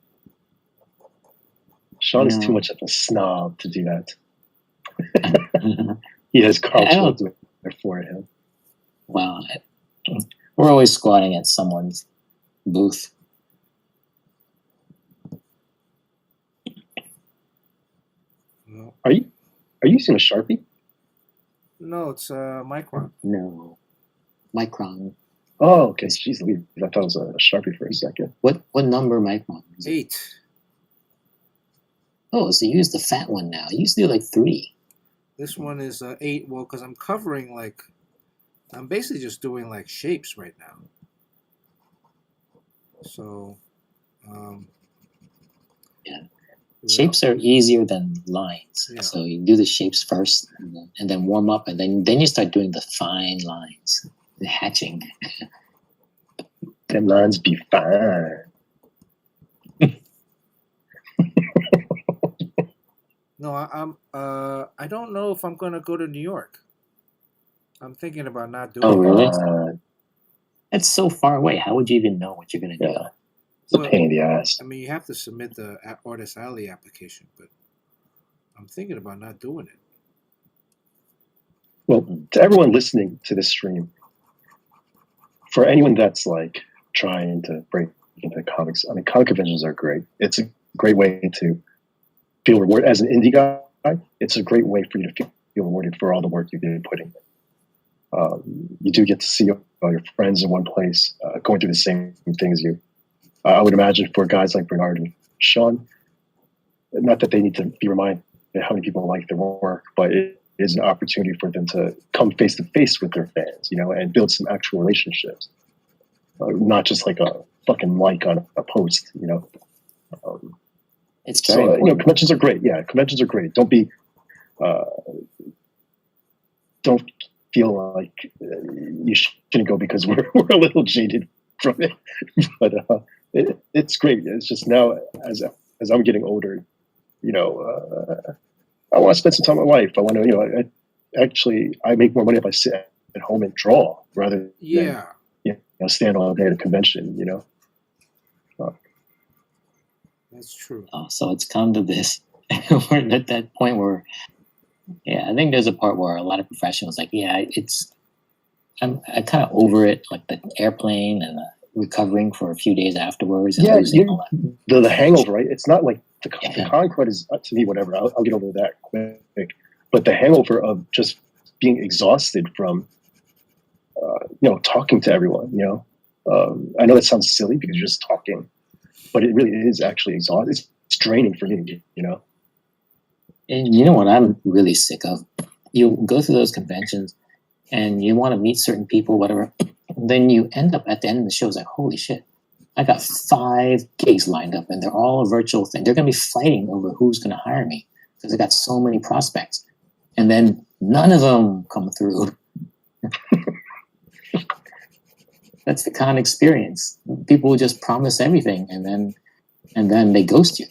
Sean is too much of a snob to do that. He has Carl do it for him. Wow. We're always squatting at someone's booth. No. Are you using a Sharpie? No, it's Micron. No. Micron. Oh, okay. Jeez, I thought it was a Sharpie for a second. What number Micron is it? 8. Oh, so you use the fat one now. You used to do like 3. This one is 8. Well, because I'm covering I'm basically just doing like shapes right now. So, yeah. Shapes are easier than lines. Yeah. So you do the shapes first and then warm up, and then you start doing the fine lines, the hatching. Them lines be fine. No, I don't know if I'm gonna go to New York. I'm thinking about not doing it. Oh, really? That's so far away. How would you even know what you're gonna do? It's a pain in the ass. I mean, you have to submit the Artist Alley application, but I'm thinking about not doing it. Well, to everyone listening to this stream, for anyone that's like trying to break into comics, I mean, comic conventions are great. It's a great way to feel rewarded as an indie guy. It's a great way for you to feel rewarded for all the work you've been putting in. You do get to see all your friends in one place, going through the same thing as you. I would imagine for guys like Bernard and Sean, not that they need to be reminded how many people like their work, but it is an opportunity for them to come face to face with their fans, and build some actual relationships, not just like a fucking like on a post, It's so conventions are great. Yeah, conventions are great. Don't feel like you shouldn't go because we're a little jaded from it, but it's great. It's just now as I'm getting older, I want to spend some time with my wife. I want to, I make more money if I sit at home and draw rather than stand all day at a convention. That's true. Oh, so it's come to this. We're at that point where, I think there's a part where a lot of professionals I'm kind of over it, like the airplane and recovering for a few days afterwards. And losing all that. The hangover, right? It's not like the Concord is, to me, whatever. I'll get over that quick. But the hangover of just being exhausted from, talking to everyone. I know that sounds silly because you're just talking, but it really is actually exhausting. It's draining for me. And you know what I'm really sick of? You go through those conventions and you want to meet certain people, whatever. Then you end up at the end of the show, it's like, holy shit, I got 5 gigs lined up, and they're all a virtual thing. They're going to be fighting over who's going to hire me because I got so many prospects, and then none of them come through. That's the con experience. People will just promise everything, and then they ghost you.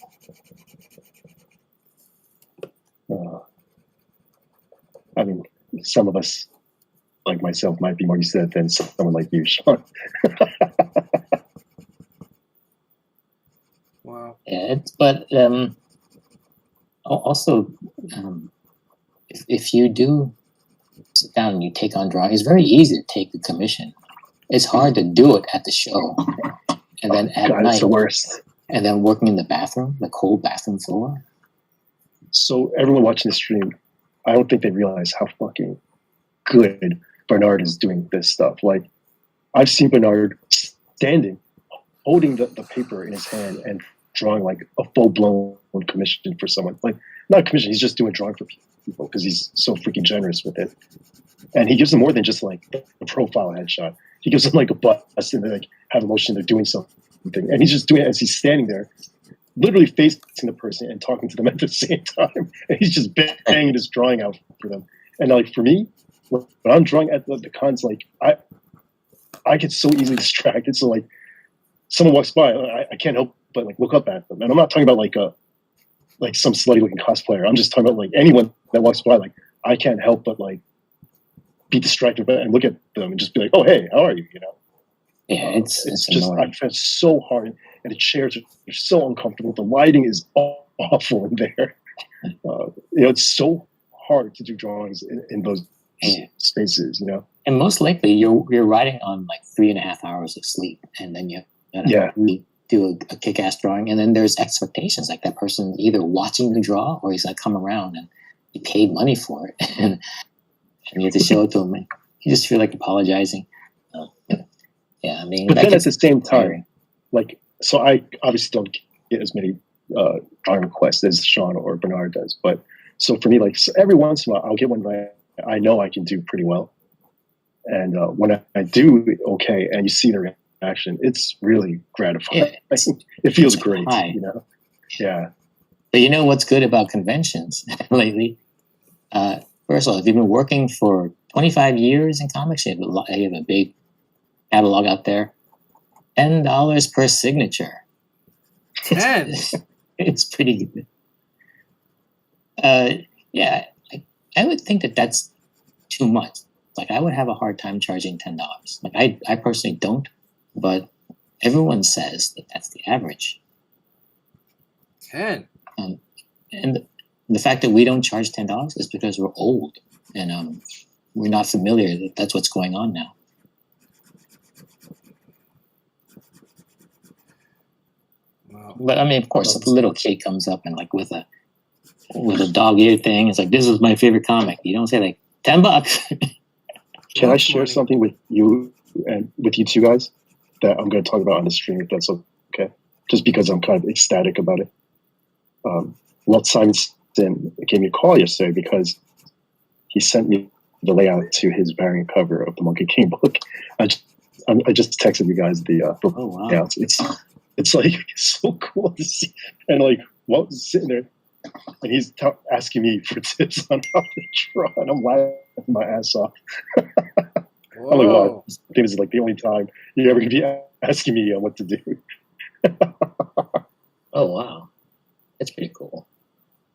I mean, some of us, like myself, might be more used to that than someone like you, Sean. Wow. Yeah, but also, if you do sit down and you take on drawing, it's very easy to take the commission. It's hard to do it at the show, and then at God, night, it's the worst. and then working in the bathroom, the cold bathroom floor. So everyone watching the stream, I don't think they realize how fucking good Bernard is doing this stuff. Like, I've seen Bernard standing, holding the paper in his hand and drawing like a full-blown commission for someone. Like, not a commission, he's just doing drawing for people because he's so freaking generous with it. And he gives them more than just like a profile headshot. He gives them like a bust and they like have emotion, they're doing something. And he's just doing it as he's standing there, literally facing the person and talking to them at the same time. And he's just banging his drawing out for them. And like for me, when I'm drawing at the cons, like I get so easily distracted. So like someone walks by, I can't help but like look up at them. And I'm not talking about like some slutty looking cosplayer. I'm just talking about like anyone that walks by. Like I can't help but like be distracted and look at them and just be like, oh hey, how are you? You know? Yeah, it's just annoying. I felt so hard, and the chairs are so uncomfortable. The lighting is awful in there. It's so hard to do drawings in those spaces. You know, and most likely you're riding on like 3.5 hours of sleep, and then you really do a kick-ass drawing, and then there's expectations like that person either watching you draw or he's gonna come around and you paid money for it, and you have to show it to him. And you just feel like apologizing. Yeah, I mean, but then at the same time, like, so I obviously don't get as many drawing requests as Sean or Bernard does. But so for me, like, so every once in a while, I'll get one that I know I can do pretty well. And when I do okay, and you see the reaction, it's really gratifying. Yeah, it feels great, high. you know? Yeah. But you know what's good about conventions lately? First of all, if you've been working for 25 years in comics, you have a big catalog out there. $10 per signature. 10. It's pretty good. Yeah, I would think that that's too much. Like I would have a hard time charging $10. Like I personally don't, but everyone says that that's the average. 10. And the fact that we don't charge $10 is because we're old and we're not familiar that that's what's going on now. Wow. But I mean, of course, if a little kid comes up and like with a dog ear thing, it's like, this is my favorite comic. You don't say like $10. Can I share something with you and with you two guys that I'm going to talk about on the stream, if that's okay? Just because I'm kind of ecstatic about it. Walt Simonson gave me a call yesterday because he sent me the layout to his variant cover of the Monkey King book. I just texted you guys the book. Oh, wow. Yeah, it's like so cool to see. And like Walt was sitting there and he's asking me for tips on how to draw, and I'm laughing my ass off. I'm like, wow, I think this is like the only time you're ever going to be asking me what to do. Oh, wow. That's pretty cool.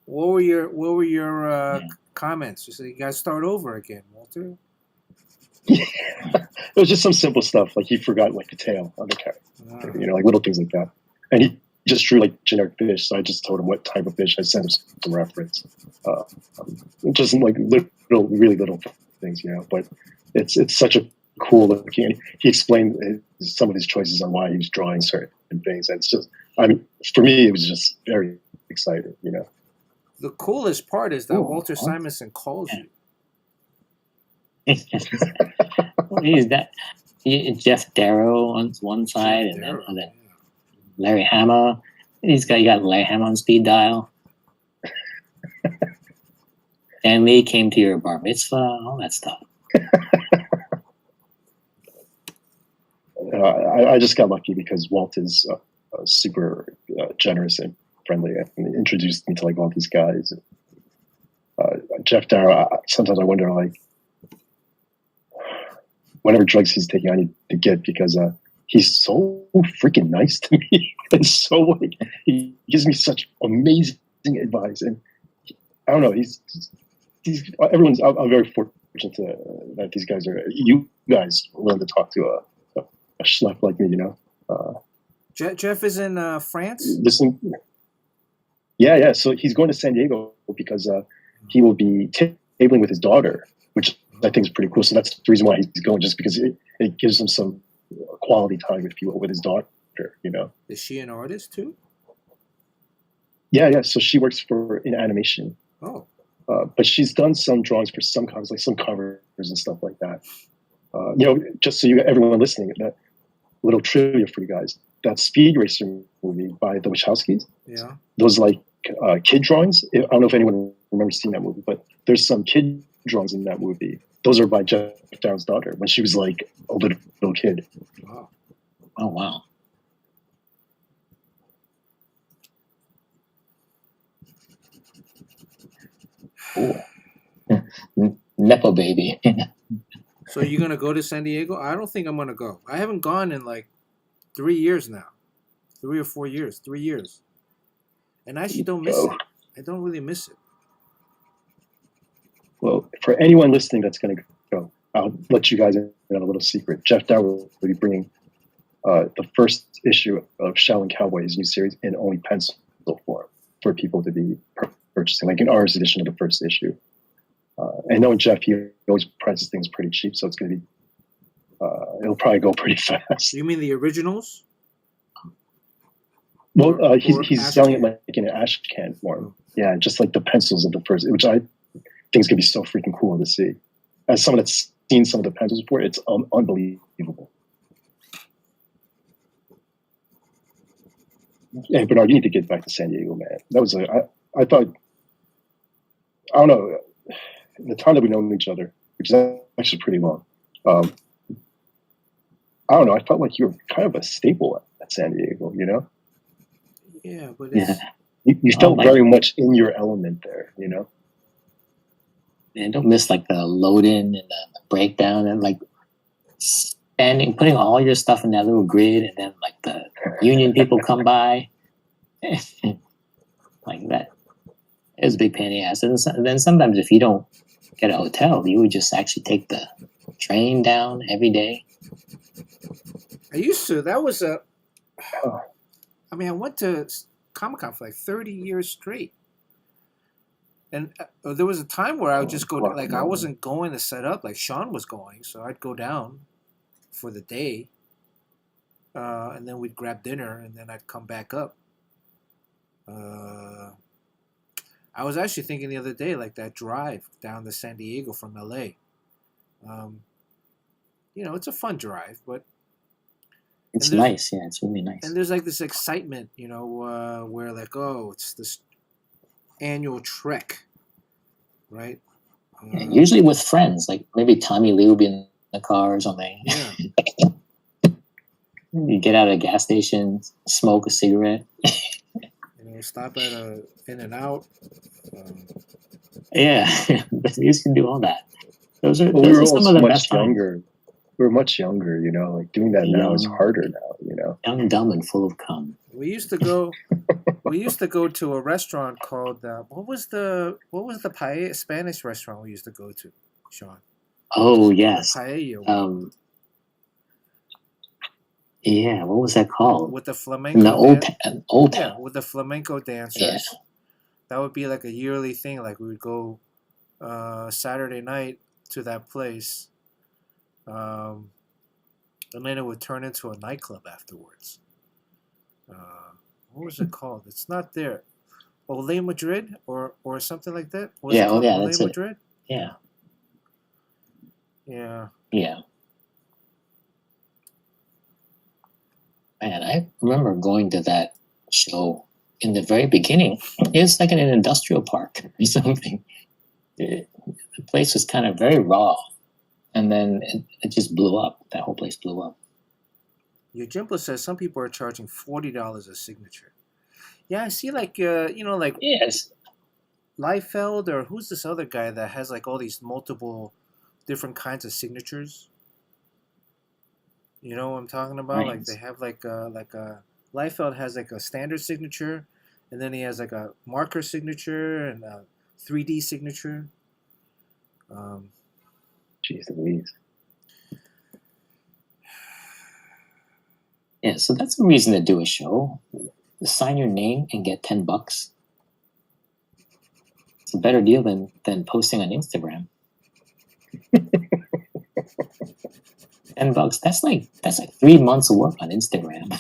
What were your comments? You said you guys start over again, Walter. Yeah. It was just some simple stuff, like he forgot like the tail on the character, like little things like that. And he just drew like generic fish, so I just told him what type of fish. I sent him some reference, just like really little things, But it's such a cool looking. He explained some of his choices on why he was drawing certain things, and it's just, I mean, for me, it was just very exciting, The coolest part is that Walter Simonson calls you. He's Jeff Darrow on one side, and then Larry Hama. You got Larry Hama on speed dial. Dan Lee came to your bar mitzvah, all that stuff. I just got lucky because Walt is super generous and friendly, and he introduced me to like all these guys. Jeff Darrow. Sometimes I wonder, like, whatever drugs he's taking, I need to get because he's so freaking nice to me, and so like he gives me such amazing advice, and I don't know. He's everyone's. I'm very fortunate that these guys are you guys willing to talk to a schlep like me, you know. Jeff is in France. Listen, yeah. So he's going to San Diego because he will be tabling with his daughter, which I think is pretty cool. So that's the reason why he's going, just because it gives him some quality time, if you will, with his daughter. You know. Is she an artist too? Yeah. So she works in animation. Oh. But she's done some drawings for some covers, like some covers and stuff like that. You know, just so everyone listening, that little trivia for you guys. That Speed Racer movie by the Wachowskis. Yeah. Those like kid drawings. I don't know if anyone remembers seeing that movie, but there's some kid drawings in that movie. Those are by Jeff Darrow's daughter when she was like a little kid. Wow. Oh wow. Cool. Nepo baby. So you're gonna go to San Diego? I don't think I'm gonna go. I haven't gone in like 3 years now, 3 or 4 years, 3 years, and I actually don't miss it. I don't really miss it. Well, for anyone listening that's going to go, I'll let you guys in on a little secret. Jeff Darrow will be bringing the first issue of Shaolin Cowboy, his new series, in only pencil form for people to be purchasing, like an artist edition of the first issue. And knowing Jeff, he always prices things pretty cheap, so it's going to be, it'll probably go pretty fast. You mean the originals? Well, he's selling it can? like in an ash can form. Yeah, just like the pencils of the first, which I think is going to be so freaking cool to see. As someone that's seen some of the pencils before, it's unbelievable. And Bernard, you need to get back to San Diego, man. That was I thought, I don't know, the time that we've known each other, which is actually pretty long. I don't know. I felt like you were kind of a staple at San Diego, you know? Yeah, but it's, you felt very much in your element there, you know? Man, don't miss like the load in and the breakdown and like putting all your stuff in that little grid, and then like the union people come by. Like that. It was a big pain in the ass. And then sometimes if you don't get a hotel, you would just actually take the train down every day. I used to. That was a. I mean, I went to Comic-Con for like 30 years straight. And there was a time where I would just go, like, I wasn't going to set up, like Sean was going. So I'd go down for the day. And then we'd grab dinner, and then I'd come back up. I was actually thinking the other day, like that drive down to San Diego from LA. You know, it's a fun drive, but it's nice. Yeah, it's really nice. And there's like this excitement, you know, where like, oh, it's this annual trek, right? Yeah, usually with friends, like maybe Tommy Lee will be in the car or something. Yeah. You get out of a gas station, smoke a cigarette. You know, stop at a In-N-Out. Yeah, you used to do all that. Those are we were some also of the much best younger. times. We were much younger, you know. Like doing that now is harder now, you know. Young, dumb, and full of cum. We used to go. We used to go to a restaurant called what was the paella Spanish restaurant we used to go to, Sean? Oh yes. Paella. Yeah, what was that called? With the flamenco. In the old town. Yeah, with the flamenco dancers. Yeah. That would be like a yearly thing. Like we would go Saturday night to that place, and then it would turn into a nightclub afterwards. What was it called? It's not there. Ole Madrid or something like that. Was it called Ole Madrid? Yeah. Yeah. Yeah. Man, I remember going to that show in the very beginning. It's like in an industrial park or something. The place was kind of very raw, and then it just blew up. That whole place blew up. Yojimbo says some people are charging $40 a signature. Yeah, I see. Like like Yes. Liefeld, or who's this other guy that has like all these multiple different kinds of signatures? You know what I'm talking about? Like they Nice. have like a Liefeld has like a standard signature, and then he has like a marker signature and a 3D signature. Um, Jeez Louise. Yeah, so that's a reason to do a show. Sign your name and get $10. It's a better deal than posting on Instagram. $10. That's like 3 months of work on Instagram.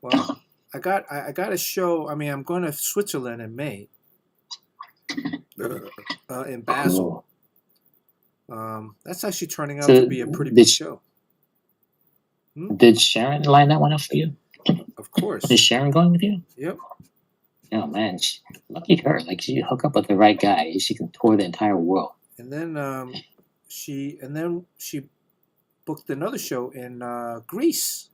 well, I got a show. I mean, I'm going to Switzerland in May, in Basel. Cool. That's actually turning out So to be a pretty did big sh- show. did Sharon line that one up for you? Of course. Is Sharon going with you? Yep. Oh man, lucky her. Like she hook up with the right guy, she can tour the entire world. And then she booked another show in Greece.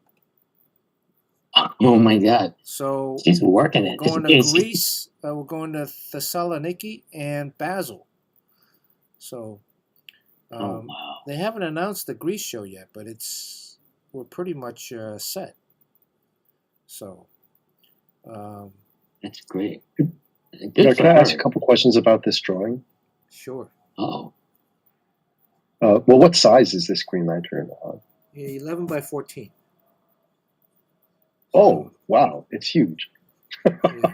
Oh my god, So she's working we're it. going to Greece. We're going to Thessaloniki and Basel. So Oh wow, they haven't announced the Greece show yet, but we're pretty much set. So that's great. Now, Good can for I ask her. a couple questions about this drawing? sure. Oh, Well, what size is this Green Lantern? 11 by 14. Oh, wow, it's huge. Yeah.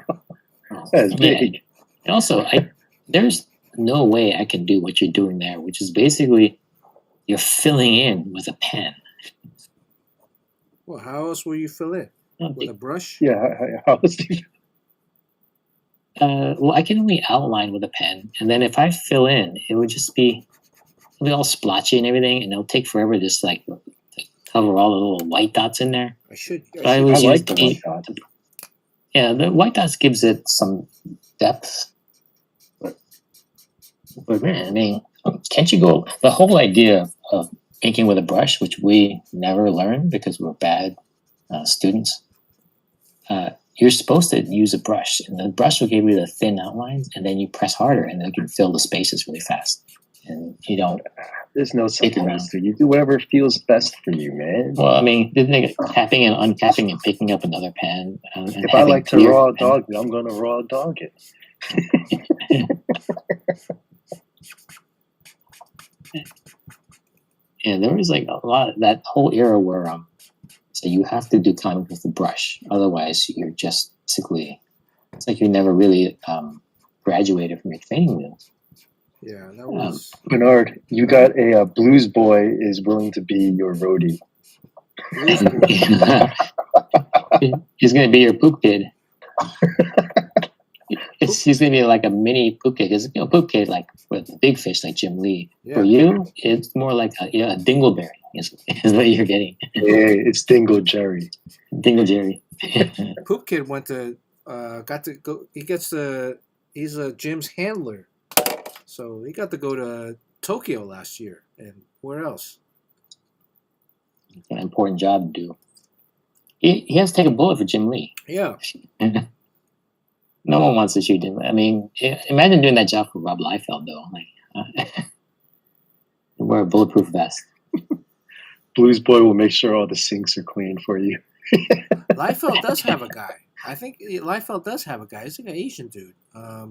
That's yeah. big. And also, there's no way I can do what you're doing there, which is basically you're filling in with a pen. Well, how else will you fill in? With a brush? Yeah, how is the Well, I can only outline with a pen, and then if I fill in, it would just be all splotchy and everything, and it'll take forever just like to cover all the little white dots in there. I should. So I I always use like the white dot. Yeah, the white dots gives it some depth. But man, I mean, can't you go? The whole idea of inking with a brush, which we never learned because we're bad students, you're supposed to use a brush, and the brush will give you the thin outlines, and then you press harder, and then you can fill the spaces really fast. And you don't. There's no Stick around. supposed to. You do whatever feels best for you, man. Well, I mean, the thing, tapping and uncapping and picking up another pen. And If I like to raw dog it, I'm gonna raw dog it. Yeah, there was like a lot of that whole era where so you have to do comic with a brush, otherwise you're just basically it's like you never really graduated from your training wheels. Yeah, that was. Bernard, you got a Blues Boy is willing to be your roadie. He's gonna be your poop kid. He's gonna be like a mini poop kid. Because poop kid like with big fish like Jim Lee. Yeah. For you, it's more like a dingleberry is what you're getting. Yeah, it's Dingle Jerry. Dingle Jerry. Poop Kid went to got to go. He's a Jim's handler, so he got to go to Tokyo last year. And where else? An important job to do. He has to take a bullet for Jim Lee. Yeah. No one wants to shoot him. I mean, imagine doing that job for Rob Liefeld, though. Like, wear a bulletproof vest. Blues Boy will make sure all the sinks are clean for you. Liefeld does have a guy. I think Liefeld does have a guy. He's like an Asian dude. I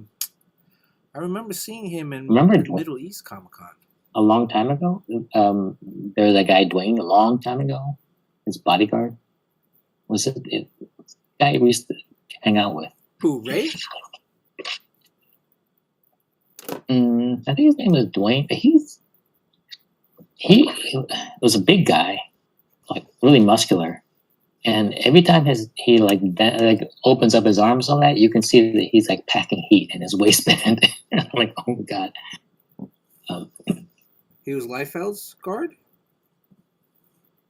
remember seeing him in the Middle East Comic Con. A long time ago? There was that guy, Dwayne, a long time ago. His bodyguard. Was it the guy we used to hang out with? Who, Ray? I think his name was Dwayne. He was a big guy, like really muscular, and every time he like opens up his arms like that, you can see that he's like packing heat in his waistband. I'm like, oh my god. He was Liefeld's guard?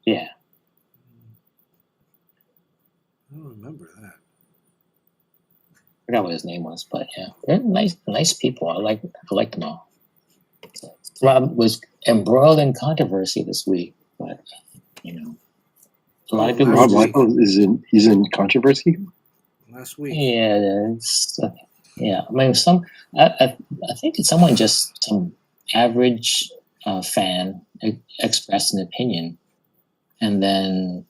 Yeah. I don't remember that. I forgot what his name was, but yeah, they're nice people. I like them all. Rob was embroiled in controversy this week, but You know, a lot of Oh, people Rob last week. Liefeld he's in controversy. Last week. Yeah, yeah. I mean, I think it's some average fan expressed an opinion, and then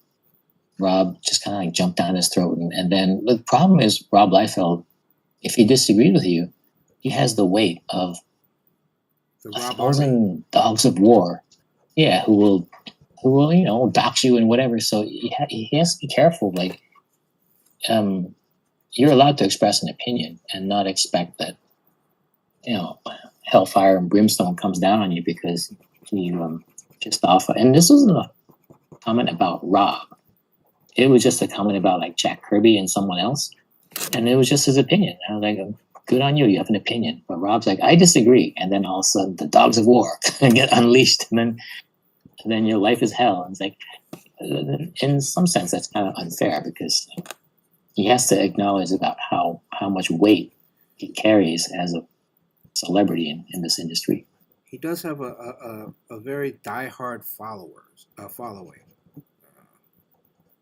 Rob just kind of like jumped down his throat. And then the problem is Rob Liefeld, if he disagreed with you, he has the weight of The a Rob Army. thousand dogs of war. Yeah, who will dox you and whatever. So he has to be careful. Like, you're allowed to express an opinion and not expect that hellfire and brimstone comes down on you because you pissed off. And this wasn't a comment about Rob. It was just a comment about like Jack Kirby and someone else, and it was just his opinion. I was like, good on you, you have an opinion. But Rob's like, I disagree, and then all of a sudden the dogs of war get unleashed, and then your life is hell. And it's like, in some sense, that's kind of unfair because he has to acknowledge about how much weight he carries as a celebrity in this industry. He does have a very diehard following.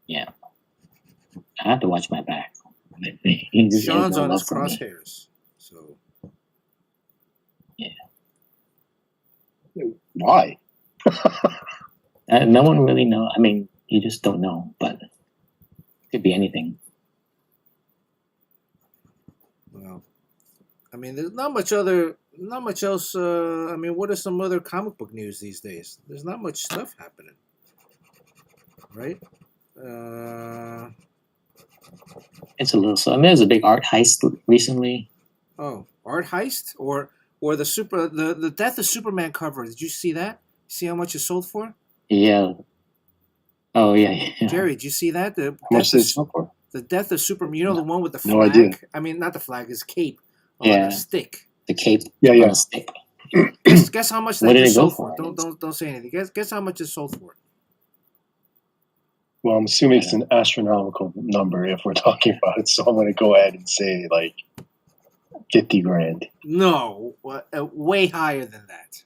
Yeah, I have to watch my back. He just has Sean's no on his love for me. crosshairs. So Why? No one really knows. I mean, you just don't know, but it could be anything. well, I mean, there's not much else. I mean, what are some other comic book news these days? There's not much stuff happening, right? It's a little. So I mean, there's a big art heist recently. Oh, art heist or the Death of Superman cover. Did you see that? See how much it sold for? Yeah. Oh yeah. Jerry, did you see that? How much did it sell for? The Death of Superman. You know the one with the flag. No idea. I mean, not the flag. His cape on Yeah. a stick. The cape. Yeah. On a stick. Guess how much What that did just it go sold for? for? Don't say anything. Guess how much it sold for. Well, I'm assuming it's an astronomical number if we're talking about it. So I'm going to go ahead and say like 50 grand. No, way higher than that.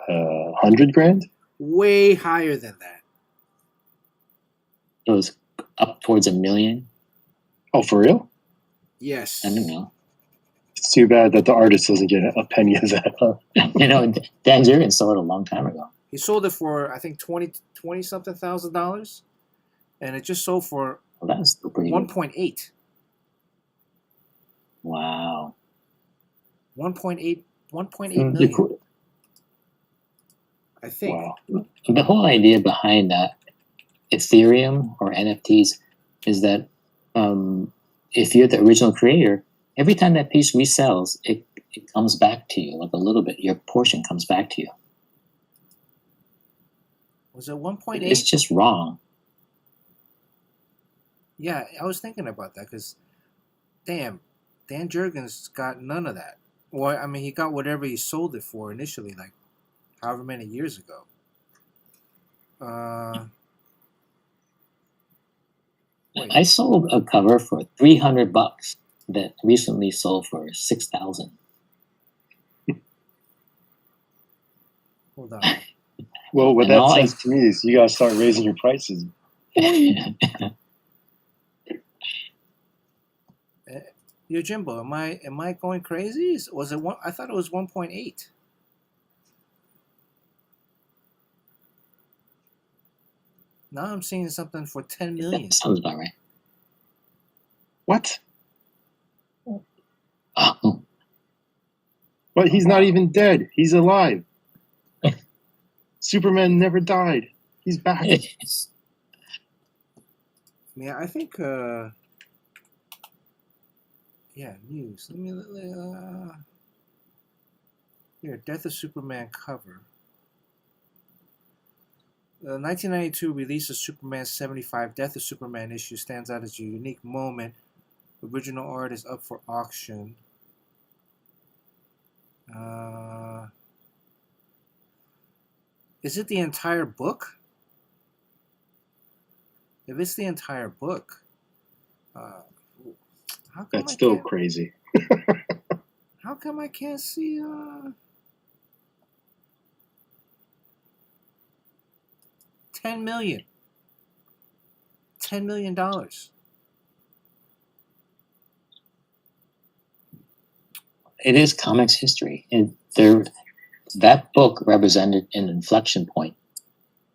100 grand? Way higher than that. It was up towards $1 million. Oh, for real? Yes. I don't know. It's too bad that the artist doesn't get a penny of that. Huh? Dan Jurgens sold it a long time ago. He sold it for I think $20 something thousand, and it just sold for Well, that's still pretty good. 1.8. Wow. 1.8 million. Cool. I think. Wow. The whole idea behind Ethereum or NFTs is that if you're the original creator, every time that piece resells, it comes back to you, like a little bit. Your portion comes back to you. Was it 1.8? It's just wrong. Yeah, I was thinking about that because, damn, Dan Jurgens got none of that. Well, I mean, he got whatever he sold it for initially, like however many years ago. Wait. I sold a cover for $300 that recently sold for $6,000. Hold on. Well, what And that all says to me is you got to start raising your prices. Yo, Jimbo, am I going crazy? Was it one? I thought it was 1.8. Now I'm seeing something for 10 million. That sounds about right. What? Oh, But he's not even dead. He's alive. Superman never died. He's back. Yeah, I think. Yeah, news. Let me. Here, Death of Superman cover. The 1992 release of Superman 75 Death of Superman issue stands out as a unique moment. Original art is up for auction. Is it the entire book? If it's the entire book, how come That's I still can't- crazy. How come I can't see? $10 million. $10 million. It is comics history, and that book represented an inflection point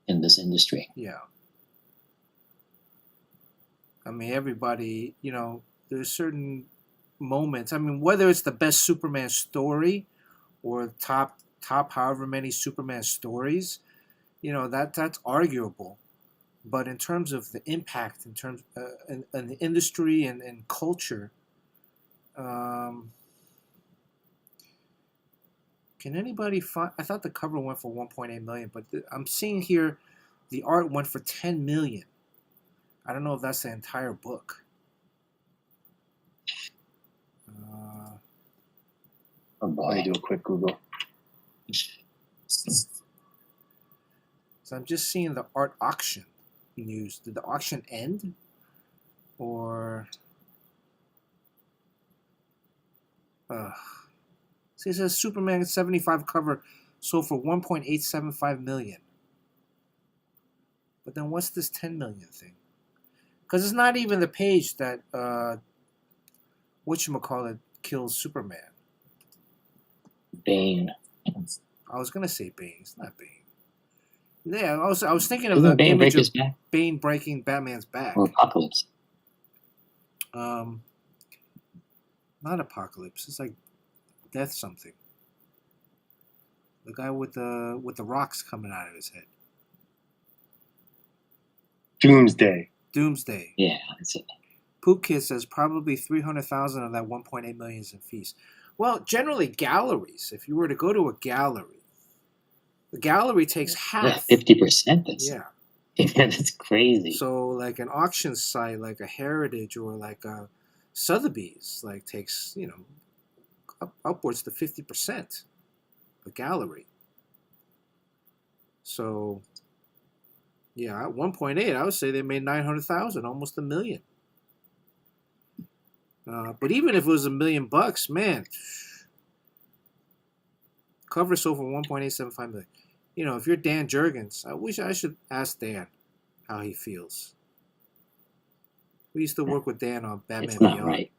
in this industry. Yeah. I mean, everybody, you know, there's certain moments. I mean, whether it's the best Superman story or top however many Superman stories, you know, that's arguable. But in terms of the impact, in terms in the industry and culture, can anybody find? I thought the cover went for 1.8 million, but I'm seeing here the art went for 10 million. I don't know if that's the entire book. Let me do a quick Google. So I'm just seeing the art auction news. Did the auction end? Or see, it says Superman 75 cover sold for 1.875 million. But then what's this 10 million thing? Because it's not even the page that whatchamacallit kills Superman. Bane. I was gonna say Bane. It's not Bane. Yeah, I was thinking of Doesn't the Bane break image of his back? Bane breaking Batman's back. Or Apocalypse? Not Apocalypse. It's like Death something. The guy with the rocks coming out of his head. Doomsday. Doomsday. Yeah, that's it. Poop Kid says probably 300,000 of that 1.8 million is in fees. Well, generally galleries. If you were to go to a gallery, the gallery takes half. Yeah, 50%. Yeah. That's crazy. So like an auction site, like a Heritage or like a Sotheby's, like takes, you know, upwards to 50%. A gallery. So yeah, at 1.8, I would say they made 900,000, almost $1 million. But even if it was $1 million, man, cover sold for 1.875 million. You know, if you're Dan Jurgens, I wish I should ask Dan how he feels. We used to work with Dan on Batman It's not Beyond. right.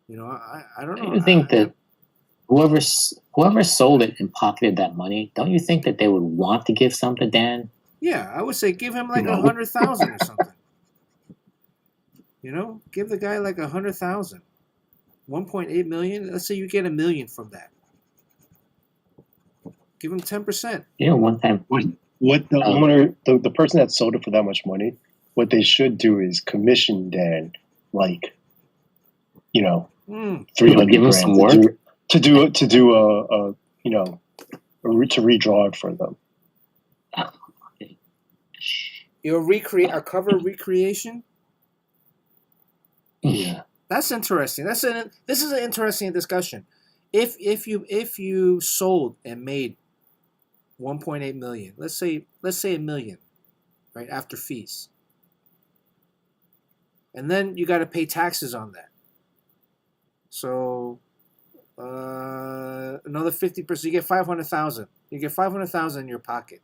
You know, I don't know. Don't you think that whoever sold it and pocketed that money, don't you think that they would want to give some to Dan? Yeah, I would say give him like No. 100,000 or something. You know, give the guy like 100,000. 1.8 million. Let's say you get $1 million from that. Give him 10%. You know, one time. What the owner, the person that sold it for that much money, what they should do is commission Dan, like, you know, 300 give him grand some work to do a you know, to redraw it for them. You'll recreate a cover recreation. Yeah. That's interesting. This is an interesting discussion. If you sold and made 1.8 million, let's say $1 million, right, after fees, and then you got to pay taxes on that. So another 50%. You get 500,000. You get 500,000 in your pocket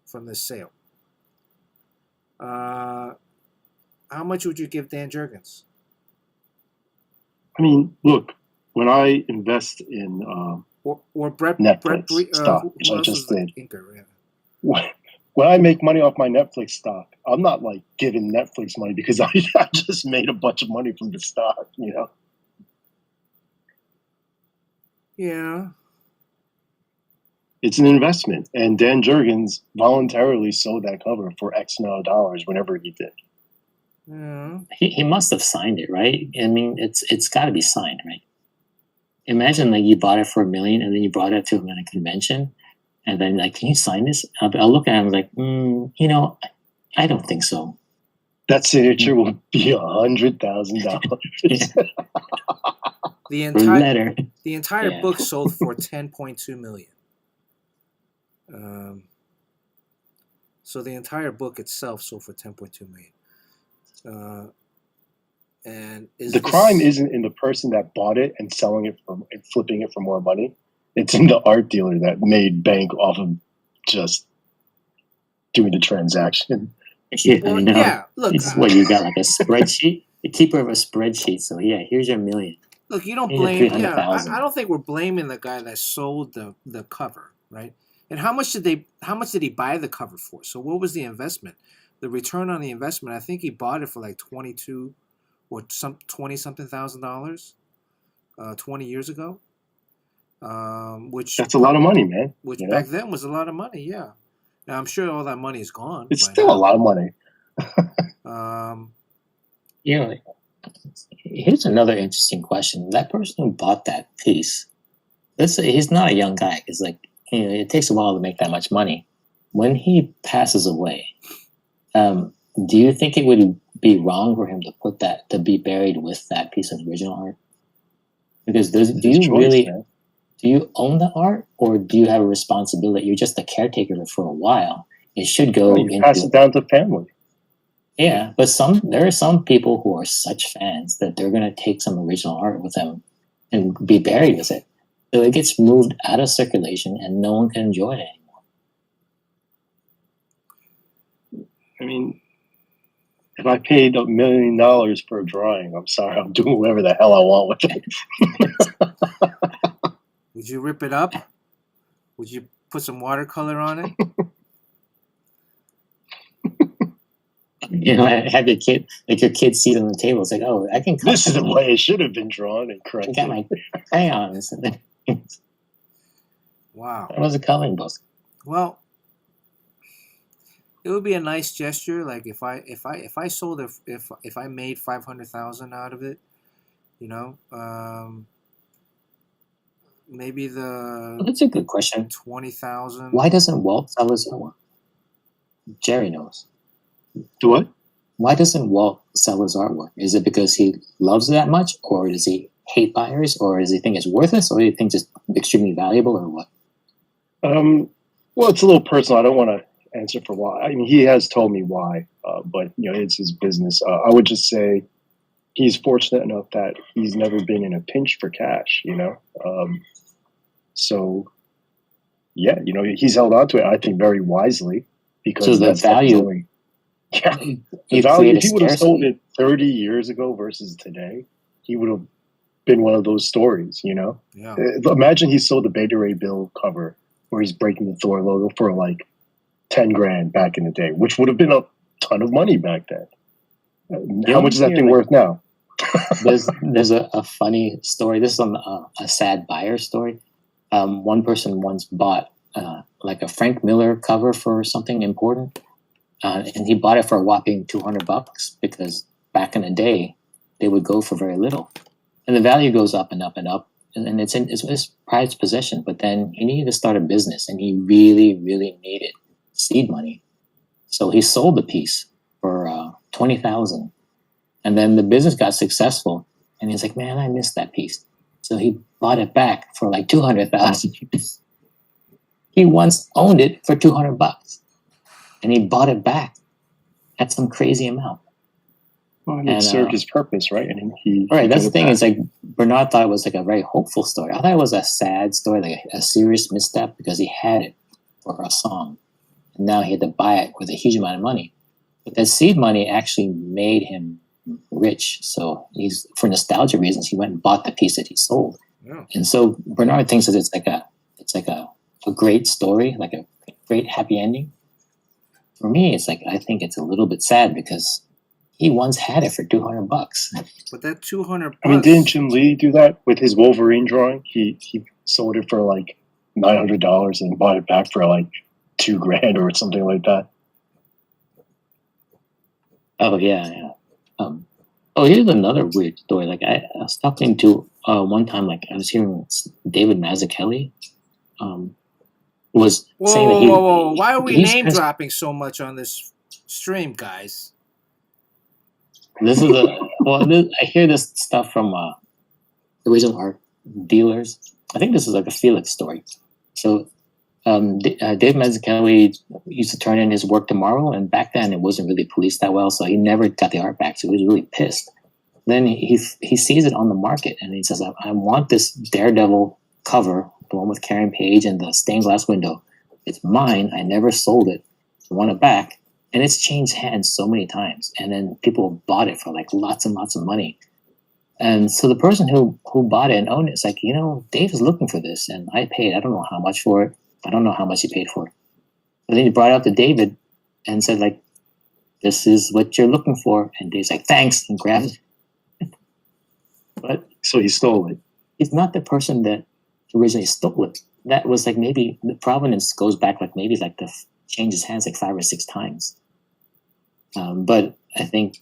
from this sale. How much would you give Dan Jurgens? I mean, look, when I invest in Or Brett Netflix stock, who which I else just was the did, inker? Yeah. when I make money off my Netflix stock, I'm not like giving Netflix money because I just made a bunch of money from the stock, you know? Yeah. It's an investment. And Dan Jurgens voluntarily sold that cover for X amount of dollars whenever he did. Yeah. He must have signed it, right? I mean, it's got to be signed, right? Imagine like you bought it for $1 million and then you brought it to him at a convention, and then like, can you sign this? I'll look at him like, you know, I don't think so. That signature will be $100,000. The entire Yeah. book sold for 10.2 million. So the entire book itself sold for 10.2 million. And the crime isn't in the person that bought it and selling it and flipping it for more money. It's in the art dealer that made bank off of just doing the transaction. Yeah, Well, I know. yeah. Look, It's what you got, like a spreadsheet, the keeper of a spreadsheet. So yeah, here's your million. look. You don't Here's your blame. Yeah, 300,000. I don't think we're blaming the guy that sold the cover, right? And how much did they? How much did he buy the cover for? So what was the investment? The return on the investment. I think he bought it for like 22 or some 20 something $1,000, 20 years ago. Which That's a lot of money, man. which You back know, then was a lot of money. Yeah. Now I'm sure all that money is gone it's by still a now. lot of money. You know, here's another interesting question. That person who bought that piece, let's say he's not a young guy, because it takes a while to make that much money. When he passes away, do you think it would be wrong for him to put that to be buried with that piece of original art? Because do His you choice, really man. do you own the art, or do you have a responsibility? You're just the caretaker for a while. It should go You pass into it down to family. yeah, but there are some people who are such fans that they're going to take some original art with them and be buried with it. So it gets moved out of circulation and no one can enjoy it anymore. I mean, if I paid $1 million for a drawing, I'm sorry, I'm doing whatever the hell I want with it. Would you rip it up? Would you put some watercolor on it? Have your kid, like your kid see it on the table. It's like, oh, I can cut This is the way it should have been drawn and I corrected. got my crayons. Wow. That was a coloring book. Well, it would be a nice gesture. Like if I sold it, if I made 500,000 out of it, you know, maybe Well, the that's a good question. 20,000. Why doesn't Walt sell his art? Jerry knows. Do what? Why doesn't Walt sell his artwork? Is it because he loves it that much, or does he hate buyers, or does he think it's worthless, or do you think it's extremely valuable, or what? Well, it's a little personal. I don't want to answer for why. I mean, he has told me why, but it's his business. I would just say he's fortunate enough that he's never been in a pinch for cash. So yeah, he's held on to it. I think very wisely because So the that's value, only, yeah, the you value. create a If he would have sold scarcity. it 30 years ago versus today, he would have been one of those stories. Yeah. Imagine he sold the Beta Ray Bill cover where he's breaking the Thor logo for like 10 grand back in the day, which would have been a ton of money back then. How much is that thing worth now? There's a funny story. This is a sad buyer story. One person once bought like a Frank Miller cover for something important, and he bought it for a whopping $200 because back in the day they would go for very little, and the value goes up and up and up, and it's his prized possession. But then he needed to start a business, and he really, really needed seed money, so he sold the piece for 20,000, and then the business got successful, and he's like, "Man, I missed that piece," so he bought it back for like 200,000. He once owned it for $200, and he bought it back at some crazy amount. Well, it served his purpose, right? And he right. That's the thing. Is like Bernard thought it was like a very hopeful story. I thought it was a sad story, like a serious misstep, because he had it for a song, and now he had to buy it with a huge amount of money. But that seed money actually made him rich. So he's, for nostalgia reasons, he went and bought the piece that he sold. Yeah. And so Bernard thinks that it's like a great story, like a great happy ending. For me, it's like I think it's a little bit sad because he once had it for $200. But that 200. I mean, didn't Jim Lee do that with his Wolverine drawing? He sold it for like $900 and bought it back for like $2 grand or something like that. Oh yeah. Here's another weird story. Like I was talking to one time, like I was hearing David Mazzucchelli was saying that whoa! Why are we name dropping so much on this stream, guys? This is I hear this stuff from original art dealers. I think this is like a Felix story. So Dave Mazzucchelli used to turn in his work tomorrow, and back then it wasn't really policed that well, so he never got the art back. So he was really pissed. Then he sees it on the market, and he says, "I want this Daredevil cover, the one with Karen Page and the stained glass window. It's mine. I never sold it. want it back. And it's changed hands so many times. And then people bought it for like lots and lots of money. And so the person who bought it and owned it is like, Dave is looking for this, and I paid. I don't know how much for it. I don't know how much he paid for it. And then he brought it out to David and said, like, this is what you're looking for. And Dave's like, thanks, and grabbed it. But So he stole it. he's not the person that originally stole it. That was like maybe the provenance goes back like maybe like the changes hands like 5 or 6 times. But I think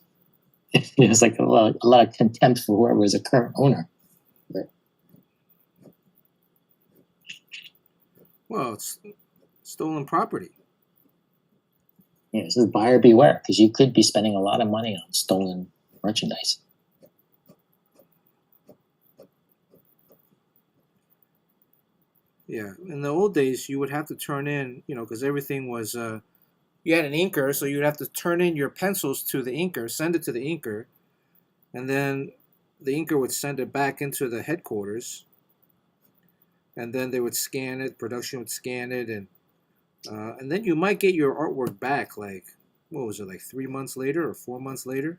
it's like a lot of contempt for whoever is a current owner. But, Well, it's stolen property. this is buyer beware, because you could be spending a lot of money on stolen merchandise. Yeah, in the old days, you would have to turn in, because everything was, you had an inker, so you'd have to turn in your pencils to the inker, send it to the inker, and then the inker would send it back into the headquarters, and then they would scan it, production would scan it, and then you might get your artwork back, like, what was it, like 3 months later or 4 months later?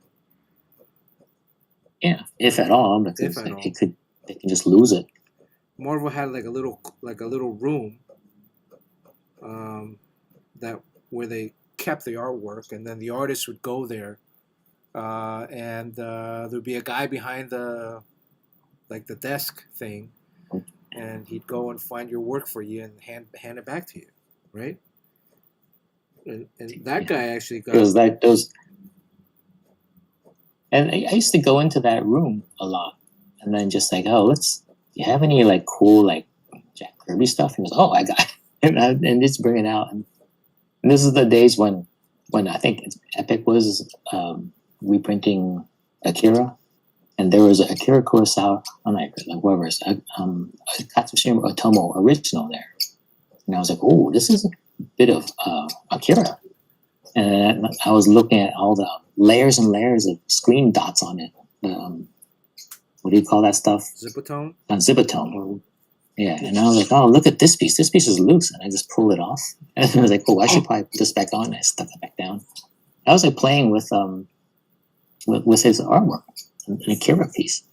Yeah, if at all, because If at all. they can just lose it. Marvel had like a little room that where they kept the artwork, and then the artist would go there, and there'd be a guy behind the desk thing, and he'd go and find your work for you and hand it back to you, right? And that guy actually got. It was like those. And I used to go into that room a lot, and then just like, do you have any like cool like Jack Kirby stuff? He goes, oh, I got it. And just bring it out. And this is the days when I think Epic was reprinting Akira, and there was an Akira Kurosawa, whoever it's Katsushima Otomo original there. And I was like, oh, this is a bit of Akira. And I was looking at all the layers and layers of screen dots on it. What do you call that stuff? Zipatone? Zipatone. Yeah, and I was like, oh, look at this piece. This piece is loose. And I just pulled it off. And I was like, oh, I should probably put this back on. And I stuck it back down. I was like playing with his artwork, an Akira piece.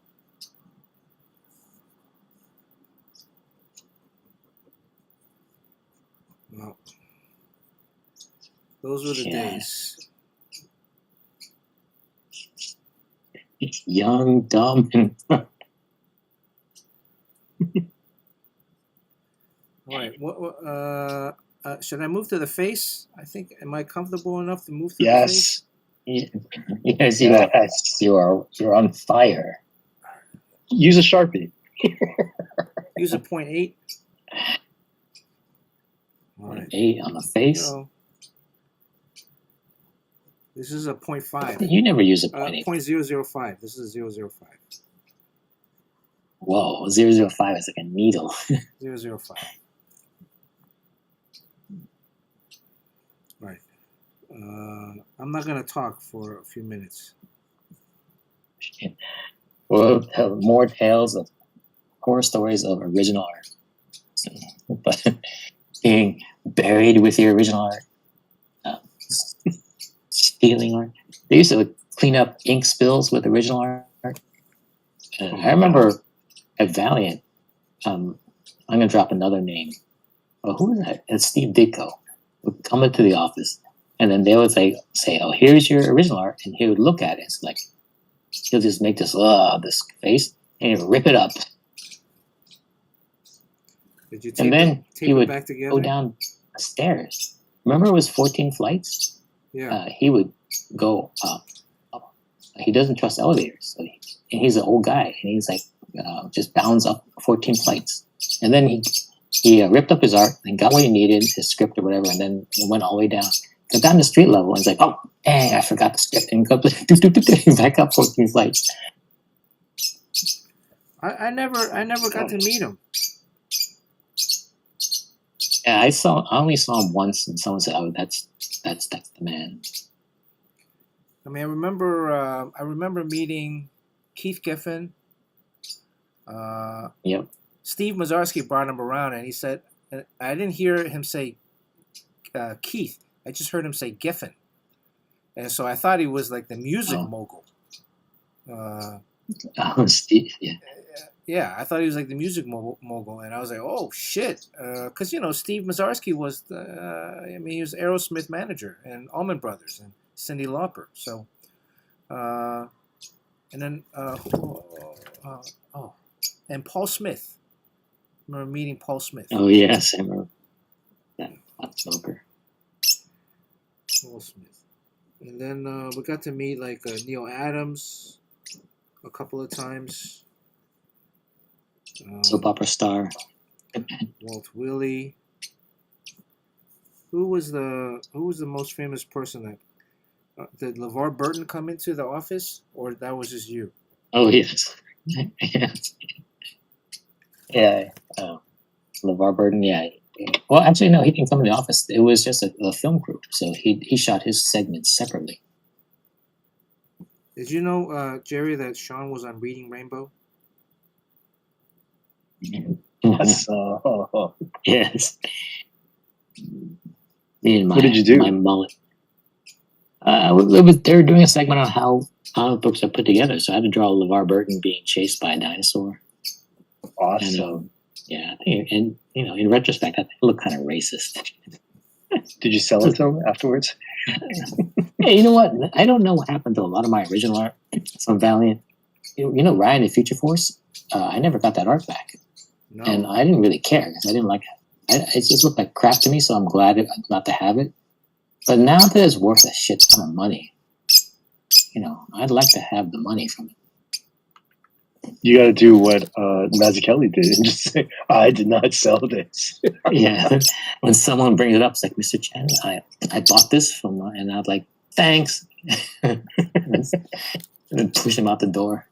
Well, those were the days. Young, dumb, and All right. What? Should I move to the face? I think. Am I comfortable enough to move to the face? Yes, you're on fire. Use a Sharpie. Use a 0.8. All right. 8 on the face. So, this is a 0.5. You never use a 0.8. 0.005. This is 0.005. Whoa, 0.005 is like a needle. 0.005. Right. I'm not gonna talk for a few minutes. We'll tell more tales of horror stories of original art. But being buried with your original art, stealing art. They used to clean up ink spills with original art. I remember at Valiant, I'm going to drop another name. Oh, who is that? It's Steve Ditko. Would come into the office, and then they would say, oh, here's your original art, and he would look at it. It's like, he'll just make this face, and he'll rip it up. Did you And then he would back together? go down the stairs. Remember it was 14 flights? Yeah. He would go up. He doesn't trust elevators. So he's an old guy, and he's like, just bounds up 14 flights. And then he ripped up his art and got what he needed, his script or whatever, and then went all the way down. Got down to street level, and he's like, oh, dang, I forgot the script. And go back up 14 flights. I never got to meet him. Yeah, I only saw him once, and someone said, "Oh, that's the man." I mean, I remember meeting Keith Giffen. Yep. Steve Mazarski brought him around, and he said, I didn't hear him say Keith. I just heard him say Giffen, and so I thought he was like the music Oh. mogul. Oh, Steve. Yeah. Yeah, I thought he was like the music mogul, and I was like, oh shit, because Steve Mazzarski was, he was Aerosmith manager and Allman Brothers and Cyndi Lauper. So, and then and Paul Smith. I remember meeting Paul Smith. Oh yes, I remember that hot smoker. Paul Smith, and then we got to meet like Neil Adams a couple of times. Soap opera star. Walt Willey. Who was the most famous person that did LeVar Burton come into the office, or that was just you? Oh yes, yes. Yeah. LeVar Burton. Yeah. Well, actually, no, he didn't come in the office. It was just a film crew, so he shot his segments separately. Did you know, Jerry, that Sean was on Reading Rainbow? Yes. Me and What did you do? My mullet. They were doing a segment on how comic books are put together, so I had to draw LeVar Burton being chased by a dinosaur. Awesome. And, and in retrospect, I think it looked kind of racist. Did you sell it to him afterwards? Hey, you know what? I don't know what happened to a lot of my original art from Valiant. Ryan and Future Force. I never got that art back. No. And I didn't really care because I didn't like it. It just looked like crap to me, so I'm glad not to have it. But now that it's worth a shit ton of money, I'd like to have the money from it. You got to do what Mazzucchelli did and just say, "I did not sell this." Yeah, when someone brings it up, it's like, Mr. Chen, I bought this from, and I'm like, thanks, and then push him out the door.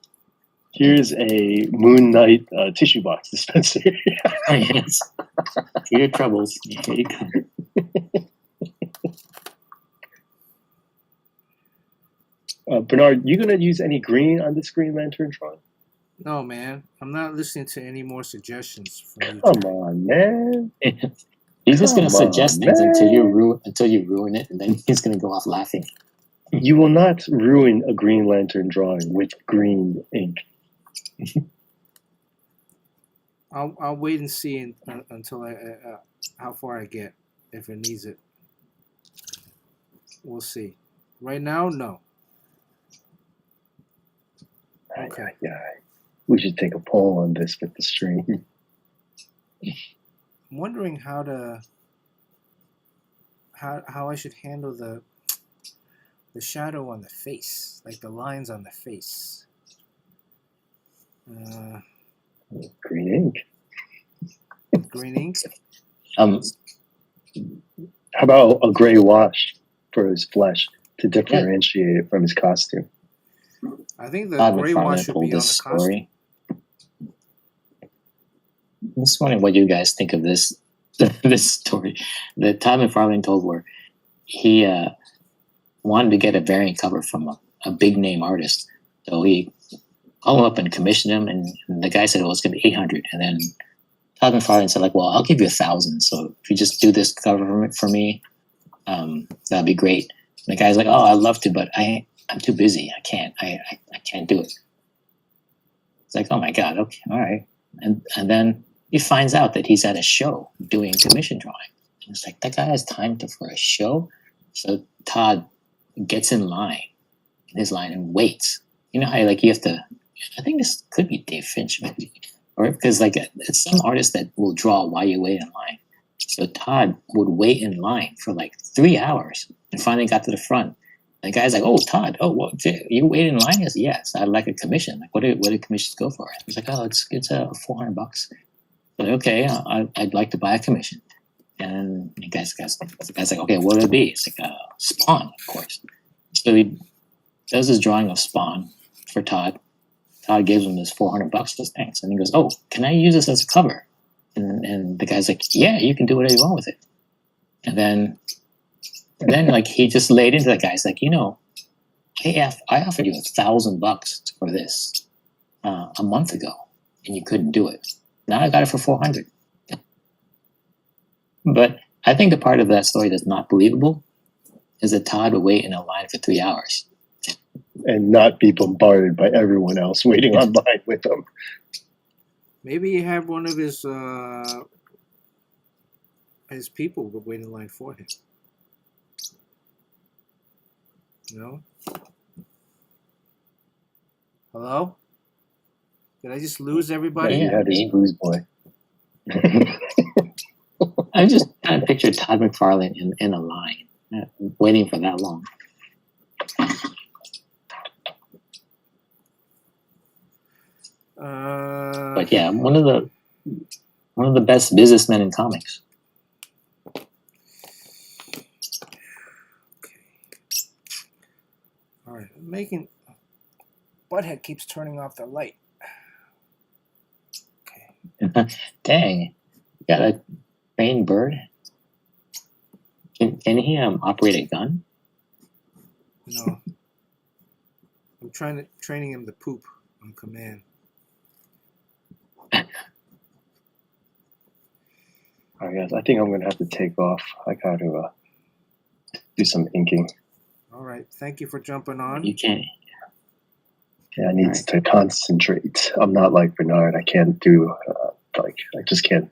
Here's a Moon Knight tissue box dispenser. Yes. To your troubles. Here you go. Bernard, you gonna use any green on this Green Lantern drawing? No, man. I'm not listening to any more suggestions from you. Come on, man. He's just gonna suggest things man. until you ruin it, and then he's gonna go off laughing. You will not ruin a Green Lantern drawing with green ink. I'll wait and see until how far I get, if it needs it. We'll see. Right now, no. Okay. We should take a poll on this with the stream. I'm wondering how I should handle the shadow on the face, like the lines on the face. Green ink. Green ink. How about a gray wash for his flesh to differentiate it from his costume? I think the gray wash should be on the costume. I'm just wondering what you guys think of this story that Todd McFarlane told, where he wanted to get a variant cover from a big name artist. So he called him up and commissioned him, and the guy said, well, it's going to be $800. And then Todd McFarlane said, like, well, I'll give you $1,000. So if you just do this cover for me, that'd be great. And the guy's like, oh, I'd love to, but I'm too busy. I can't do it. It's like, oh my God. Okay. All right. And then he finds out that he's at a show doing commission drawing. And it's like, that guy has time for a show. So Todd gets in his line and waits. You know how you have to, I think this could be Dave Finch maybe, or because it's some artist that will draw while you wait in line. So Todd would wait in line for 3 hours and finally got to the front. And the guy's like, oh, Todd, you wait in line? He says, yes, I'd like a commission. Like, what did commissions go for? He's like, oh, it's $400. Like, okay, I'd like to buy a commission. And the guy's like, okay, what would it be? It's like Spawn, of course. So he does his drawing of Spawn for Todd. Todd gives him this $400. Says thanks, and he goes, oh, can I use this as a cover? And the guy's like, yeah, you can do whatever you want with it. And then he just laid into the guy. He's like, I offered you $1,000 for this a month ago, and you couldn't do it. Now I got it for $400. But I think the part of that story that's not believable is that Todd would wait in a line for 3 hours. And not be bombarded by everyone else waiting online with him. Maybe he had one of his people would wait in line for him. No? Hello? Did I just lose everybody? Yeah, he had his booze boy. I just kind of pictured Todd McFarlane in a line, waiting for that long. But yeah, one of the best businessmen in comics. Okay. All right, Butthead keeps turning off the light. Okay. Dang, you got a trained bird. Can he operate a gun? No. I'm training him to poop on command. All right, guys. I think I'm gonna have to take off. I got to do some inking. All right. Thank you for jumping on. You can't. Yeah, I need to concentrate. I'm not like Bernard. I can't do I just can't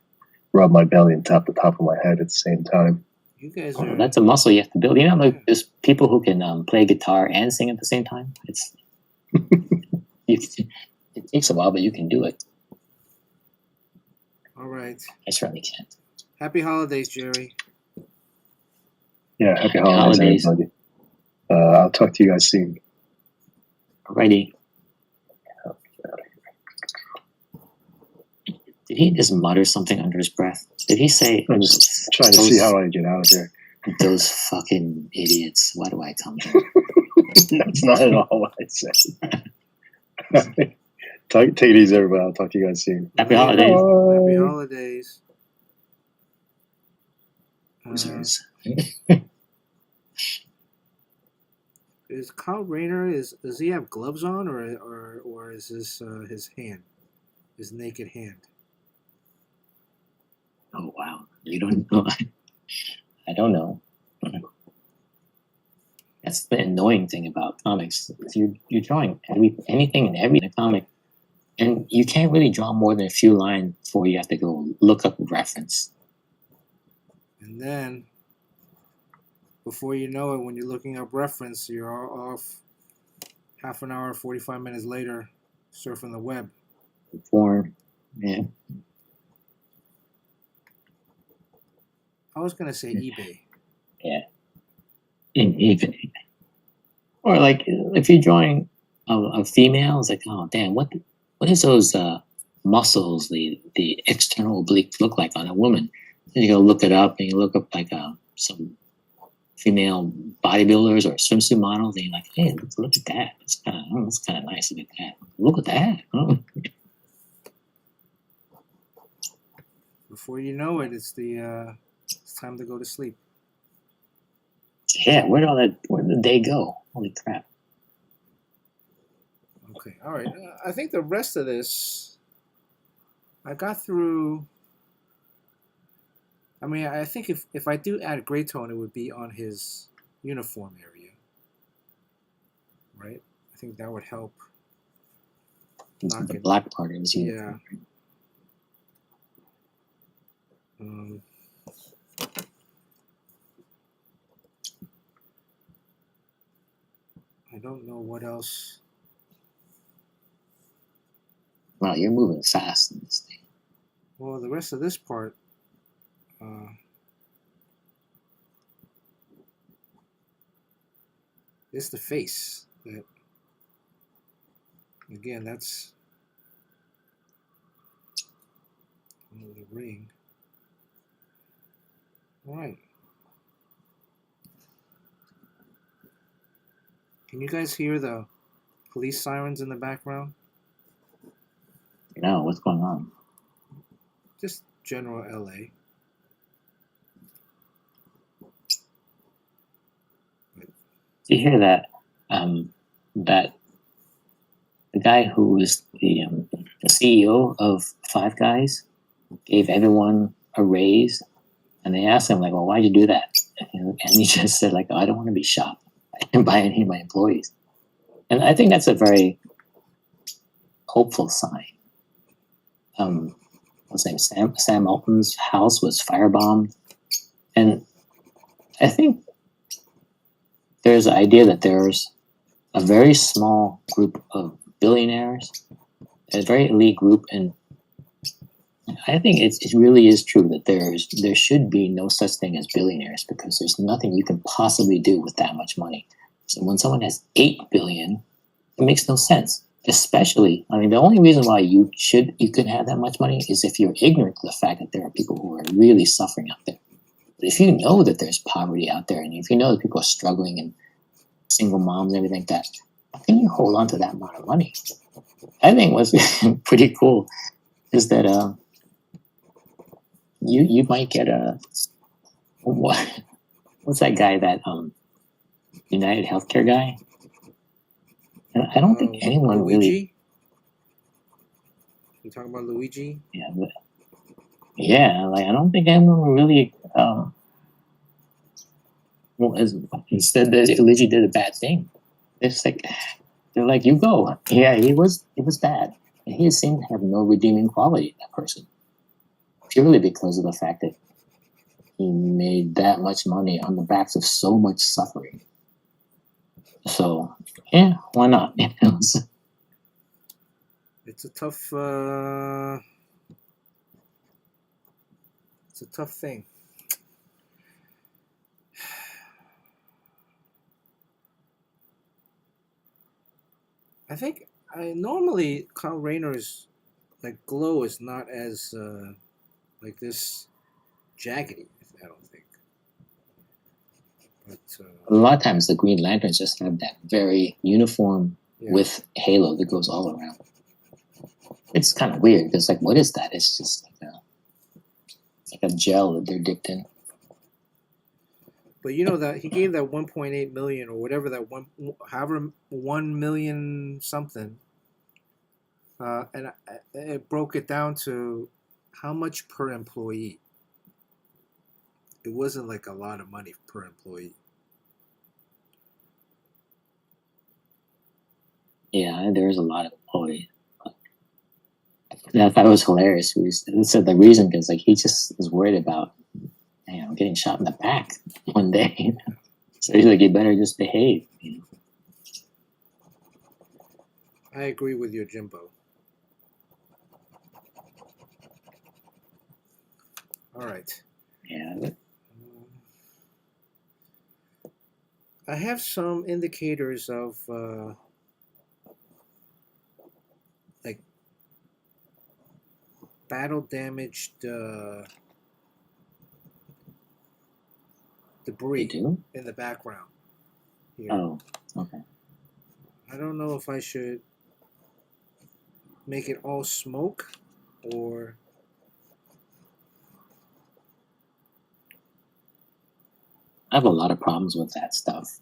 rub my belly and tap the top of my head at the same time. You guys are. That's a muscle you have to build. You know, like there's people who can play guitar and sing at the same time. It takes a while, but you can do it. All right. I certainly can't. Happy holidays, Jerry. Yeah, happy holidays, everybody. I'll talk to you guys soon. Alrighty. Did he just mutter something under his breath? Did he say? I'm just trying to see how I get out of here. Those fucking idiots. Why do I come here? That's not at all what I said. Take it easy, everybody. I'll talk to you guys soon. Happy holidays. Bye. Happy holidays. Is Kyle Rayner does he have gloves on or is this his hand, his naked hand? Oh wow, you don't know. I don't know. That's the annoying thing about comics. You're drawing anything and every comic, and you can't really draw more than a few lines before you have to go look up a reference. And then, before you know it, when you're looking up reference, you're off half an hour, 45 minutes later, surfing the web. Porn, yeah. I was going to say eBay. Yeah. In eBay. Or like, if you're drawing a female, it's like, oh, damn, what is those muscles, the external oblique look like on a woman? Then you go look it up, and you look up like some female bodybuilders or swimsuit models, and you're like, hey, look at that. That's kind of nice. Look at that. Look at that. Oh. Before you know it, it's time to go to sleep. Yeah, where did the day go? Holy crap. Okay, all right. I think the rest of this, I got through. I mean, I think if I do add gray tone, it would be on his uniform area, right? I think that would help. The black part of his uniform. Yeah. I don't know what else. Wow, you're moving fast in this thing. Well, the rest of this part, is the face. That again, that's the ring. All right. Can you guys hear the police sirens in the background? No, what's going on? Just general LA. You hear that? That the guy who was the CEO of Five Guys gave everyone a raise, and they asked him like, "Well, why'd you do that?" And and he just said like, oh, I don't want to be shopped by any of my employees. And I think that's a very hopeful sign. What's his name? Sam Altman's house was firebombed. And I think there's an idea that there's a very small group of billionaires, a very elite group, and I think it really is true that there should be no such thing as billionaires because there's nothing you can possibly do with that much money. So when someone has 8 billion, it makes no sense. Especially, I mean, the only reason why you could have that much money is if you're ignorant to the fact that there are people who are really suffering out there. But if you know that there's poverty out there, and if you know that people are struggling and single moms and everything like that, how can you hold on to that amount of money? I think what's pretty cool is that you might get what's that guy, that United Healthcare guy? And I don't think anyone Luigi? really. You talking about Luigi? Yeah, like I don't think anyone really. Instead, Luigi did a bad thing. It's like they're like, you go. Yeah, he was bad, and he seemed to have no redeeming quality in that person, purely because of the fact that he made that much money on the backs of so much suffering. So, yeah, why not? It's a tough thing. I think normally Kyle Rayner's like glow is not as like this jaggedy. I don't think. But a lot of times the Green Lanterns just have that very uniform with halo that goes all around. It's kind of weird because, like, what is that? It's just like a gel that they're dipped in. But you know that he gave that 1.8 million or whatever that however 1 million something, and it broke it down to how much per employee. It wasn't like a lot of money per employee. Yeah, there's a lot of employees. I thought it was hilarious. He said the reason because like he just was worried about getting shot in the back one day. So he's like, you better just behave. I agree with you, Jimbo. All right. Yeah. I have some indicators of like battle damaged debris in the background here. Oh, okay. I don't know if I should make it all smoke or I have a lot of problems with that stuff.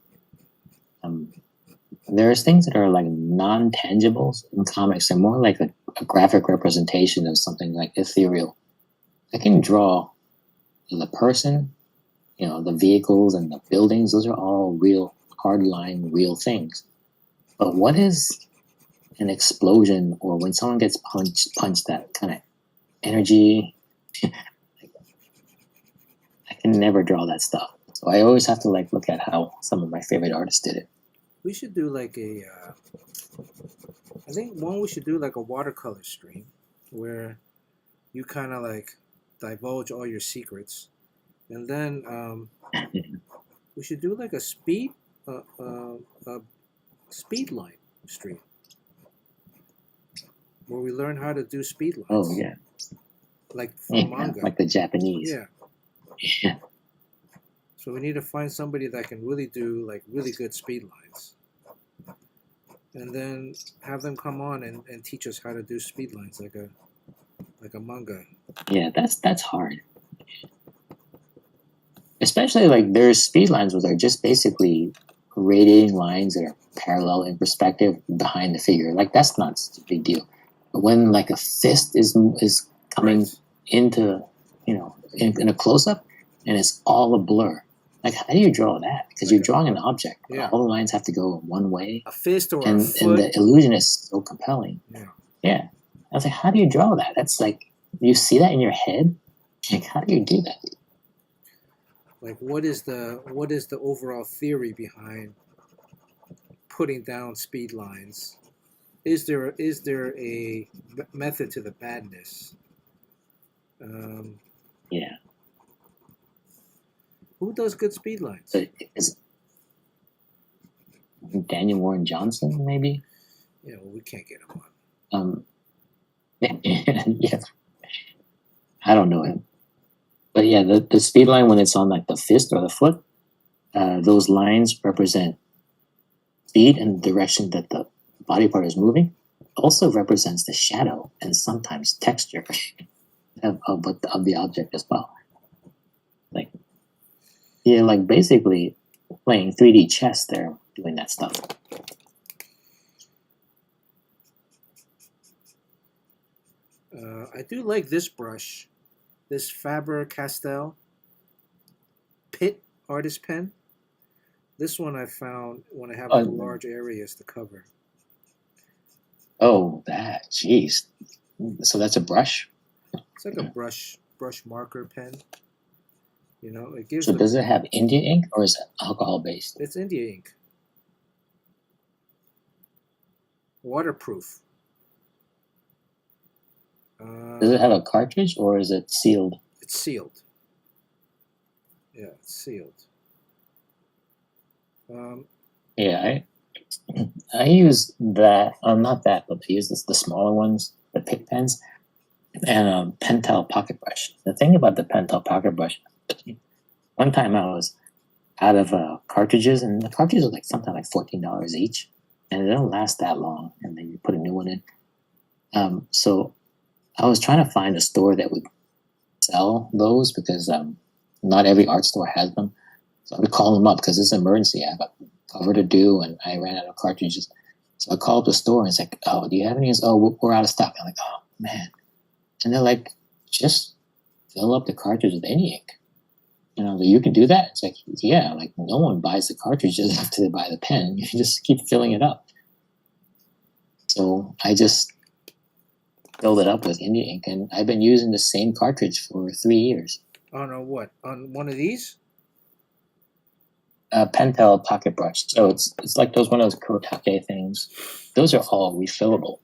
There's things that are like non-tangibles in comics. They're more like a graphic representation of something like ethereal. I can draw the person, the vehicles and the buildings. Those are all real, hard-line, real things. But what is an explosion or when someone gets punched, that kind of energy? I can never draw that stuff. So I always have to like look at how some of my favorite artists did it. We should do like I think we should do like a watercolor stream where you kind of like divulge all your secrets, and then we should do like a speed line stream where we learn how to do speed lines. Oh yeah, like from manga, like the Japanese. Yeah. So we need to find somebody that can really do like really good speed lines. And then have them come on and teach us how to do speed lines like a manga. Yeah, that's hard. Especially like there's speed lines where they're just basically radiating lines that are parallel in perspective behind the figure. Like that's not a big deal. But when like a fist is coming into in a close up and it's all a blur. Like, how do you draw that? Because Like you're drawing an object. Yeah. All the lines have to go one way. A fist or a And foot. the illusion is so compelling. Yeah. Yeah. I was like, how do you draw that? That's like, you see that in your head? Like, how do you do that? Like, what is the overall theory behind putting down speed lines? Is there a method to the madness? Yeah. Who does good speed lines? So is Daniel Warren Johnson, maybe? Yeah, well, we can't get him on. Yeah. I don't know him. But yeah, the speed line, when it's on like the fist or the foot, those lines represent speed and the direction that the body part is moving. Also represents the shadow and sometimes texture of the object as well. Like, yeah, like basically playing 3D chess there, doing that stuff. I do like this brush, this Faber-Castell Pitt artist pen. This one I found when I have large areas to cover. Oh, that, jeez. So that's a brush? It's like a brush marker pen. You know, it gives. So does it have India ink or is it alcohol based? It's India ink. Waterproof. Does it have a cartridge or is it sealed? It's sealed. Yeah, it's sealed. Yeah, I use that. Not that, but I use the smaller ones, the Pick pens, and a Pentel pocket brush. The thing about the Pentel pocket brush, one time I was out of cartridges, and the cartridges are like sometimes like $14 each, and they don't last that long. And then you put a new one in. So I was trying to find a store that would sell those because not every art store has them. So I would call them up because it's an emergency. I have a cover to do and I ran out of cartridges. So I called the store and it's like, oh, do you have any? Oh, we're out of stock. I'm like, oh, man. And they're like, just fill up the cartridge with any ink. You know, you can do that? It's like, yeah, like no one buys the cartridges after they buy the pen. You just keep filling it up. So I just filled it up with India ink and I've been using the same cartridge for 3 years. On what? On one of these? Pentel pocket brush. So it's like one of those Kurotake things. Those are all refillable.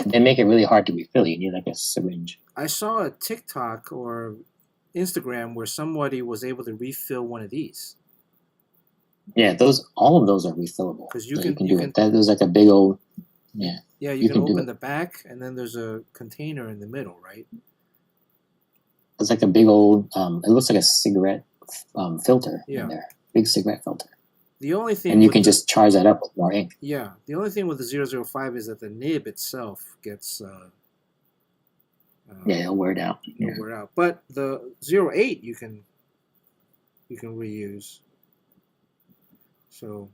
They make it really hard to refill. You need like a syringe. I saw a TikTok or Instagram where somebody was able to refill one of these. Yeah, all of those are refillable. Because you can do it. There's like a big old, yeah. Yeah, you can open the back, and then there's a container in the middle, right? It's like a big old. It looks like a cigarette filter in there. Big cigarette filter. The only thing, and you can just charge that up with more ink. Yeah, the only thing with the 005 is that the nib itself gets. Yeah, it'll wear it out. It'll wear out, but the 08 you can reuse. So.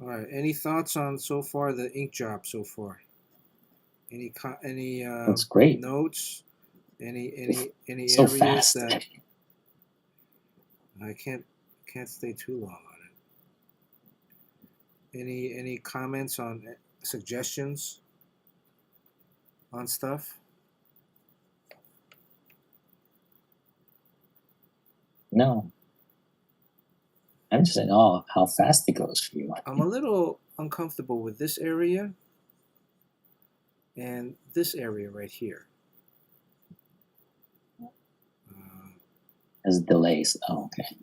All right. Any thoughts on so far the ink job so far? Any That's great. Notes? Any so areas fast. that I can't stay too long on it. Any comments on suggestions on stuff? No. I'm just in awe of how fast it goes for you. I'm a little uncomfortable with this area and this area right here. As delays. Oh, okay.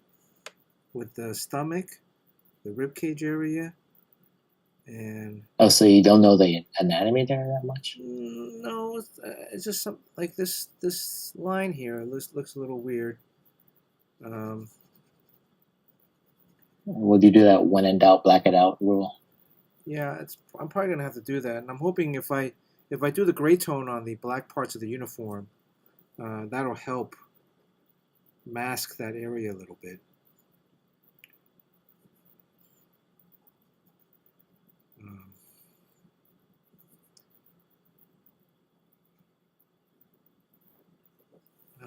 With the stomach, the rib cage area, and so you don't know the anatomy there that much? No, it's just something like this line here. Looks a little weird. Would you do that when in doubt, black it out rule? Yeah, I'm probably gonna have to do that, and I'm hoping if I do the gray tone on the black parts of the uniform, that'll help mask that area a little bit.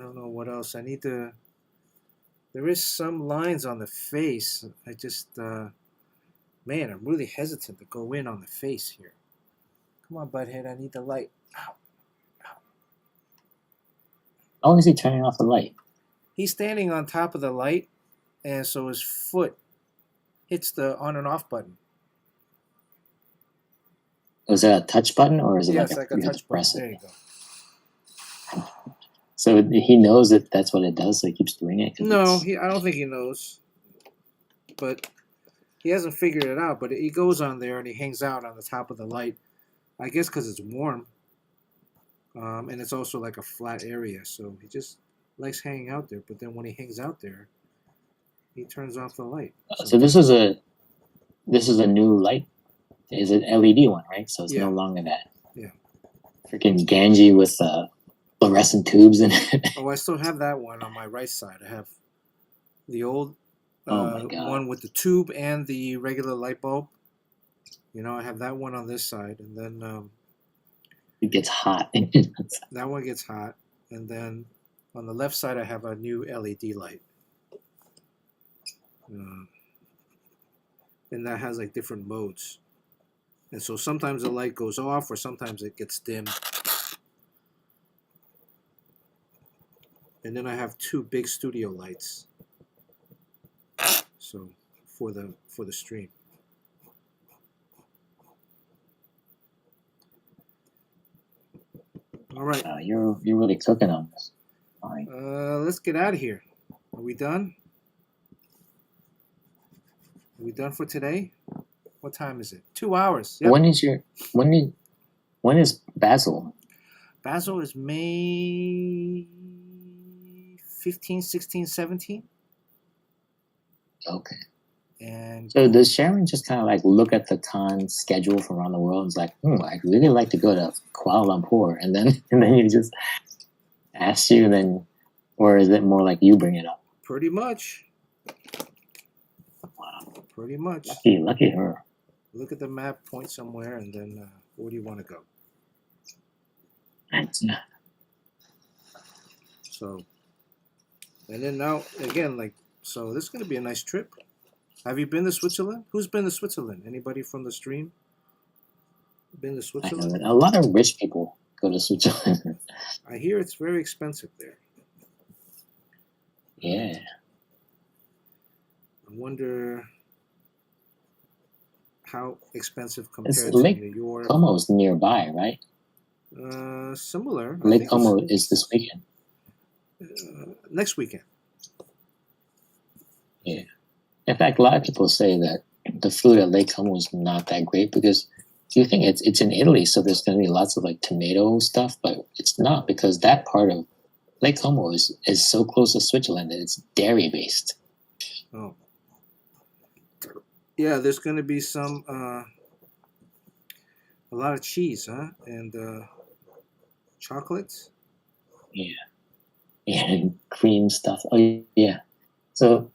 don't know what else. I need to. There is some lines on the face. I just, man, I'm really hesitant to go in on the face here. Come on, butthead. I need the light. Ow. How is he turning off the light? He's standing on top of the light, and so his foot hits the on and off button. Was that a touch button or is it Yeah, it's like a you have touch to press button. it? There you go. So he knows that that's what it does, so he keeps doing it? No, I don't think he knows. But he hasn't figured it out. But he goes on there and he hangs out on the top of the light. I guess because it's warm. And it's also like a flat area. So he just likes hanging out there. But then when he hangs out there, he turns off the light. So this is a new light. Is an LED one, right? So it's Yeah. no longer that. Yeah. Freaking Ganji with fluorescent tubes in it. Oh, I still have that one on my right side. I have the old Oh my God. one with the tube and the regular light bulb. You know, I have that one on this side, and then It gets hot. that one gets hot, and then on the left side I have a new LED light, and that has like different modes. And so sometimes the light goes off, or sometimes it gets dim. And then I have two big studio lights. So for the stream. All right. You're really cooking on this. Fine. Let's get out of here. Are we done? Are we done for today? What time is it? 2 hours. Yep. When is Basil? Basil is May 15, 16, 17. Okay. And So does Sharon just kind of like look at the con schedule from around the world and is like, I'd really like to go to Kuala Lumpur, and then you just ask you, then, or is it more like you bring it up? pretty much. Wow. Pretty much. Lucky her. Look at the map, point somewhere, and then where do you want to go? So, and then now again, like, so this is going to be a nice trip. Have you been to Switzerland? Who's been to Switzerland? Anybody from the stream? Been to Switzerland? A lot of rich people go to Switzerland. I hear it's very expensive there. Yeah. I wonder how expensive compared It's to Lake New York. Como's nearby, right? Similar. I Lake think Como it's, is this weekend. next weekend. Yeah. In fact, a lot of people say that the food at Lake Como is not that great because you think it's in Italy, so there's going to be lots of like tomato stuff, but it's not because that part of Lake Como is so close to Switzerland that it's dairy based. Oh. Yeah, there's going to be some, a lot of cheese, huh? And chocolates. Yeah. Yeah, and cream stuff. Oh, yeah. So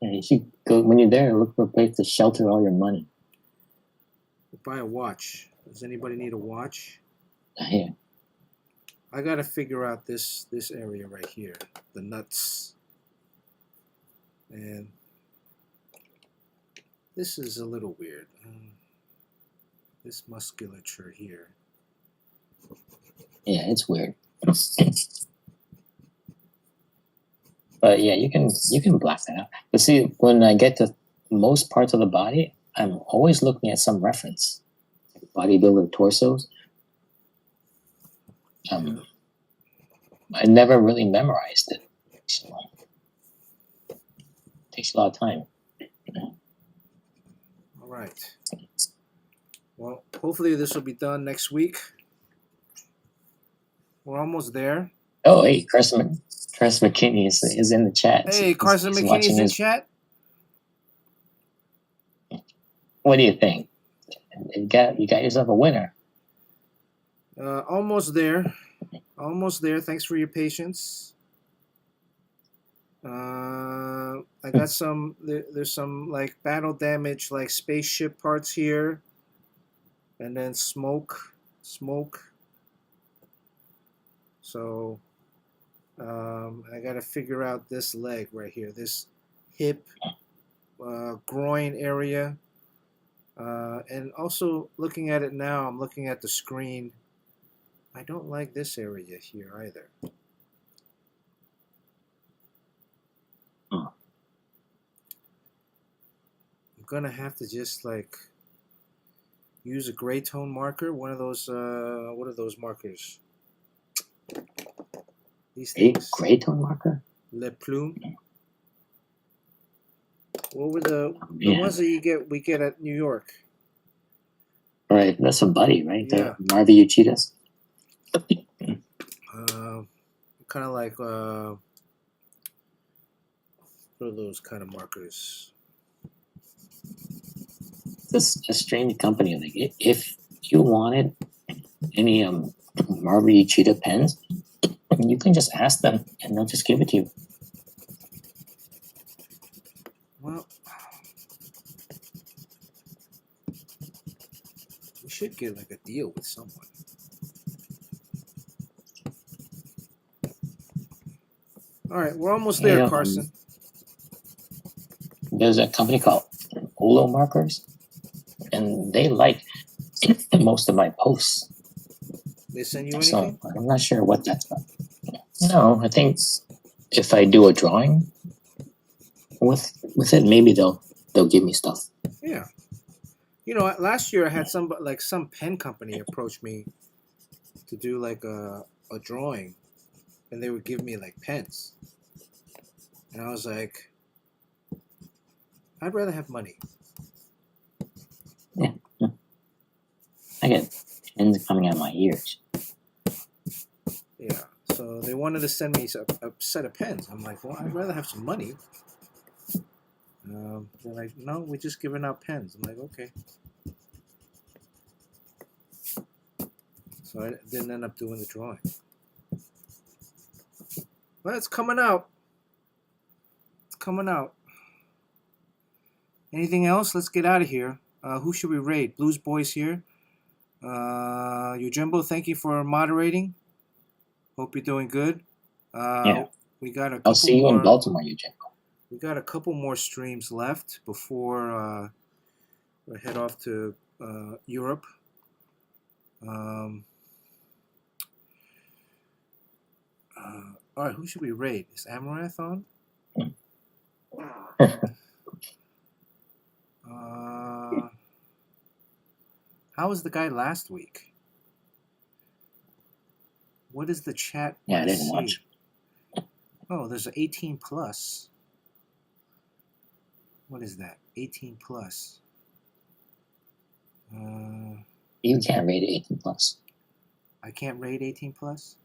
you should go, when you're there, look for a place to shelter all your money. Buy a watch. Does anybody need a watch? Yeah. I got to figure out this area right here, the nuts. And this is a little weird. This musculature here. Yeah, it's weird. But yeah, you can block that out. But see, when I get to most parts of the body, I'm always looking at some reference. Bodybuilder torsos. I never really memorized it. So it takes a lot of time. All right. Well, hopefully this will be done next week. We're almost there. Oh, hey, Carson McKinney is in the chat. Hey, Carson McKinney's in chat. What do you think? You got yourself a winner. Almost there. Almost there. Thanks for your patience. I got some. There's some like battle damage, like spaceship parts here, and then smoke. So I got to figure out this leg right here, this hip, groin area. And also looking at it now, I'm looking at the screen. I don't like this area here either. Hmm. I'm gonna have to just like use a gray tone marker. One of those. What are those markers? These A things. gray tone marker? Le plume. What were the Yeah. ones that we get at New York? Right, that's a buddy, right? Yeah. The Marvel Cheetahs. Kind of like what are those kind of markers? This is a strange company. Like, if you wanted any Marvel Cheetah pens, you can just ask them, and they'll just give it to you. Well, we should get like a deal with someone. All right, we're almost there, Yeah, Carson. There's a company called Olo Markers, and they like most of my posts. They send you So anything? I'm not sure what that's about. No, I think if I do a drawing with it, maybe they'll give me stuff. Yeah. You know, last year I had some pen company approach me to do like a drawing, and they would give me like pens, and I was like, I'd rather have money. Yeah. I get pens coming out of my ears. Yeah. So they wanted to send me a set of pens. I'm like, well, I'd rather have some money. They're like, no, we're just giving out pens. I'm like, okay. So I didn't end up doing the drawing. Well, it's coming out. It's coming out. Anything else? Let's get out of here. Who should we raid? Blues Boys here. Yojimbo, thank you for moderating. Hope you're doing good. Yeah. We got a couple I'll see you in Baltimore, Eugene. We got a couple more streams left before we head off to Europe. All right, who should we raid? Is Amaranth on? How was the guy last week? What is the chat? Yeah, I didn't watch. Oh, there's an 18 plus. What is that? 18 plus. You can't rate 18 plus. I can't rate 18 plus?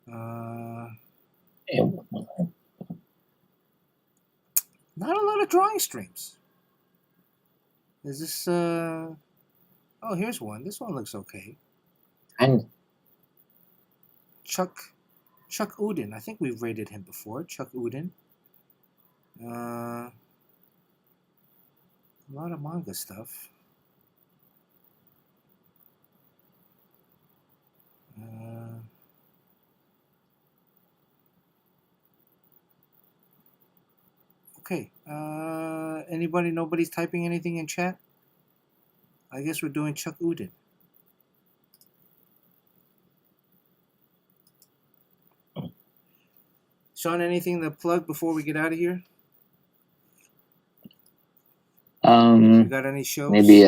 Not a lot of drawing streams. Is this oh, here's one. This one looks okay. And Chuck Uden. I think we've rated him before. Chuck Uden. A lot of manga stuff. Okay. Nobody's typing anything in chat? I guess we're doing Chuck Uden. Sean, anything to plug before we get out of here? You got any shows? Maybe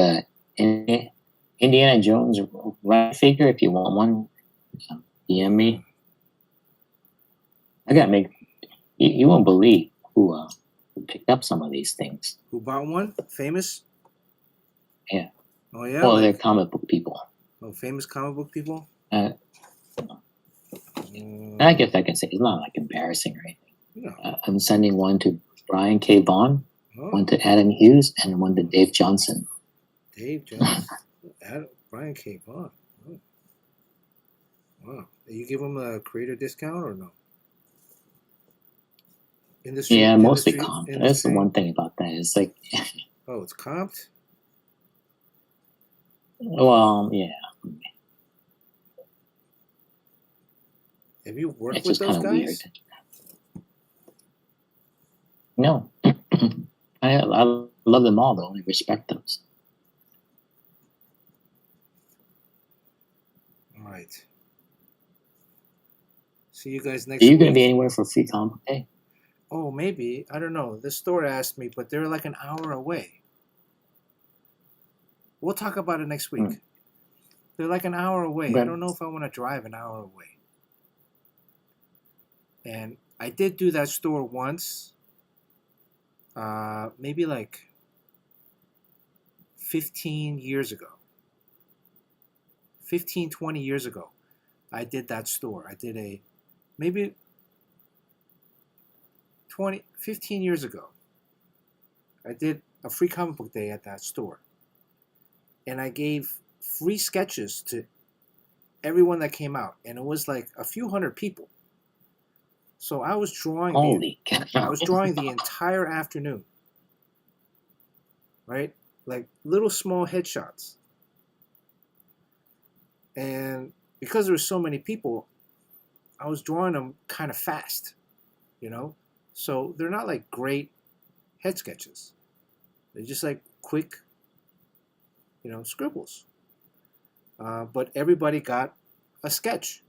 Indiana Jones right figure if you want one. DM me. I gotta make. You won't believe who picked up some of these things. Who bought one? Famous? Yeah. Oh yeah. Well, they're comic book people. Oh, famous comic book people. I guess I can say it's not like embarrassing or anything. No. I'm sending one to Brian K. Vaughan, one to Adam Hughes, and one to Dave Johnson. Dave Johnson, Brian K. Vaughan. Oh. Wow. You give them a creator discount or no? Yeah, mostly comped. That's the one thing about that. It's like, oh, it's comped? Well, yeah. Have you worked It's with just those kind of weird. guys? No, I love them all, though. I respect them. All right. See you guys Are next you going to be week. anywhere for Free Comic Day? Oh, maybe. I don't know. The store asked me, but they're like an hour away. We'll talk about it next week. Hmm. They're like an hour away. Okay. I don't know if I want to drive an hour away. And I did do that store once, maybe like 15 years ago. 15, 20 years ago, I did that store. I did maybe 15 years ago, I did a free comic book day at that store. And I gave free sketches to everyone that came out. And it was like a few hundred people. So I was drawing Holy I was cow. drawing the entire afternoon. Right? Like little small headshots. And because there were so many people, I was drawing them kind of fast, you know? So they're not like great head sketches. They're just like quick, scribbles. But everybody got a sketch.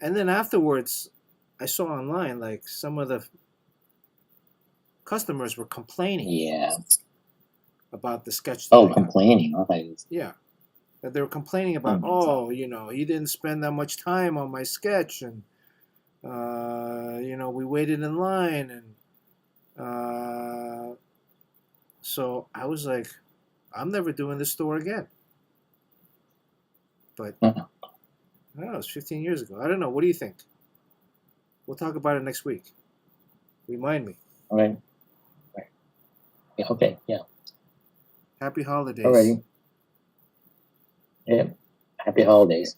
And then afterwards, I saw online like some of the customers were complaining Yeah. about the sketch that Oh, I got. complaining. I thought it was- Yeah. That they were complaining about, you didn't spend that much time on my sketch, and we waited in line, and so I was like, I'm never doing this store again. But I don't know, it was 15 years ago. I don't know. What do you think? We'll talk about it next week. Remind me. All right. Yeah, okay, yeah. Happy holidays. Alrighty. Yeah. Happy holidays.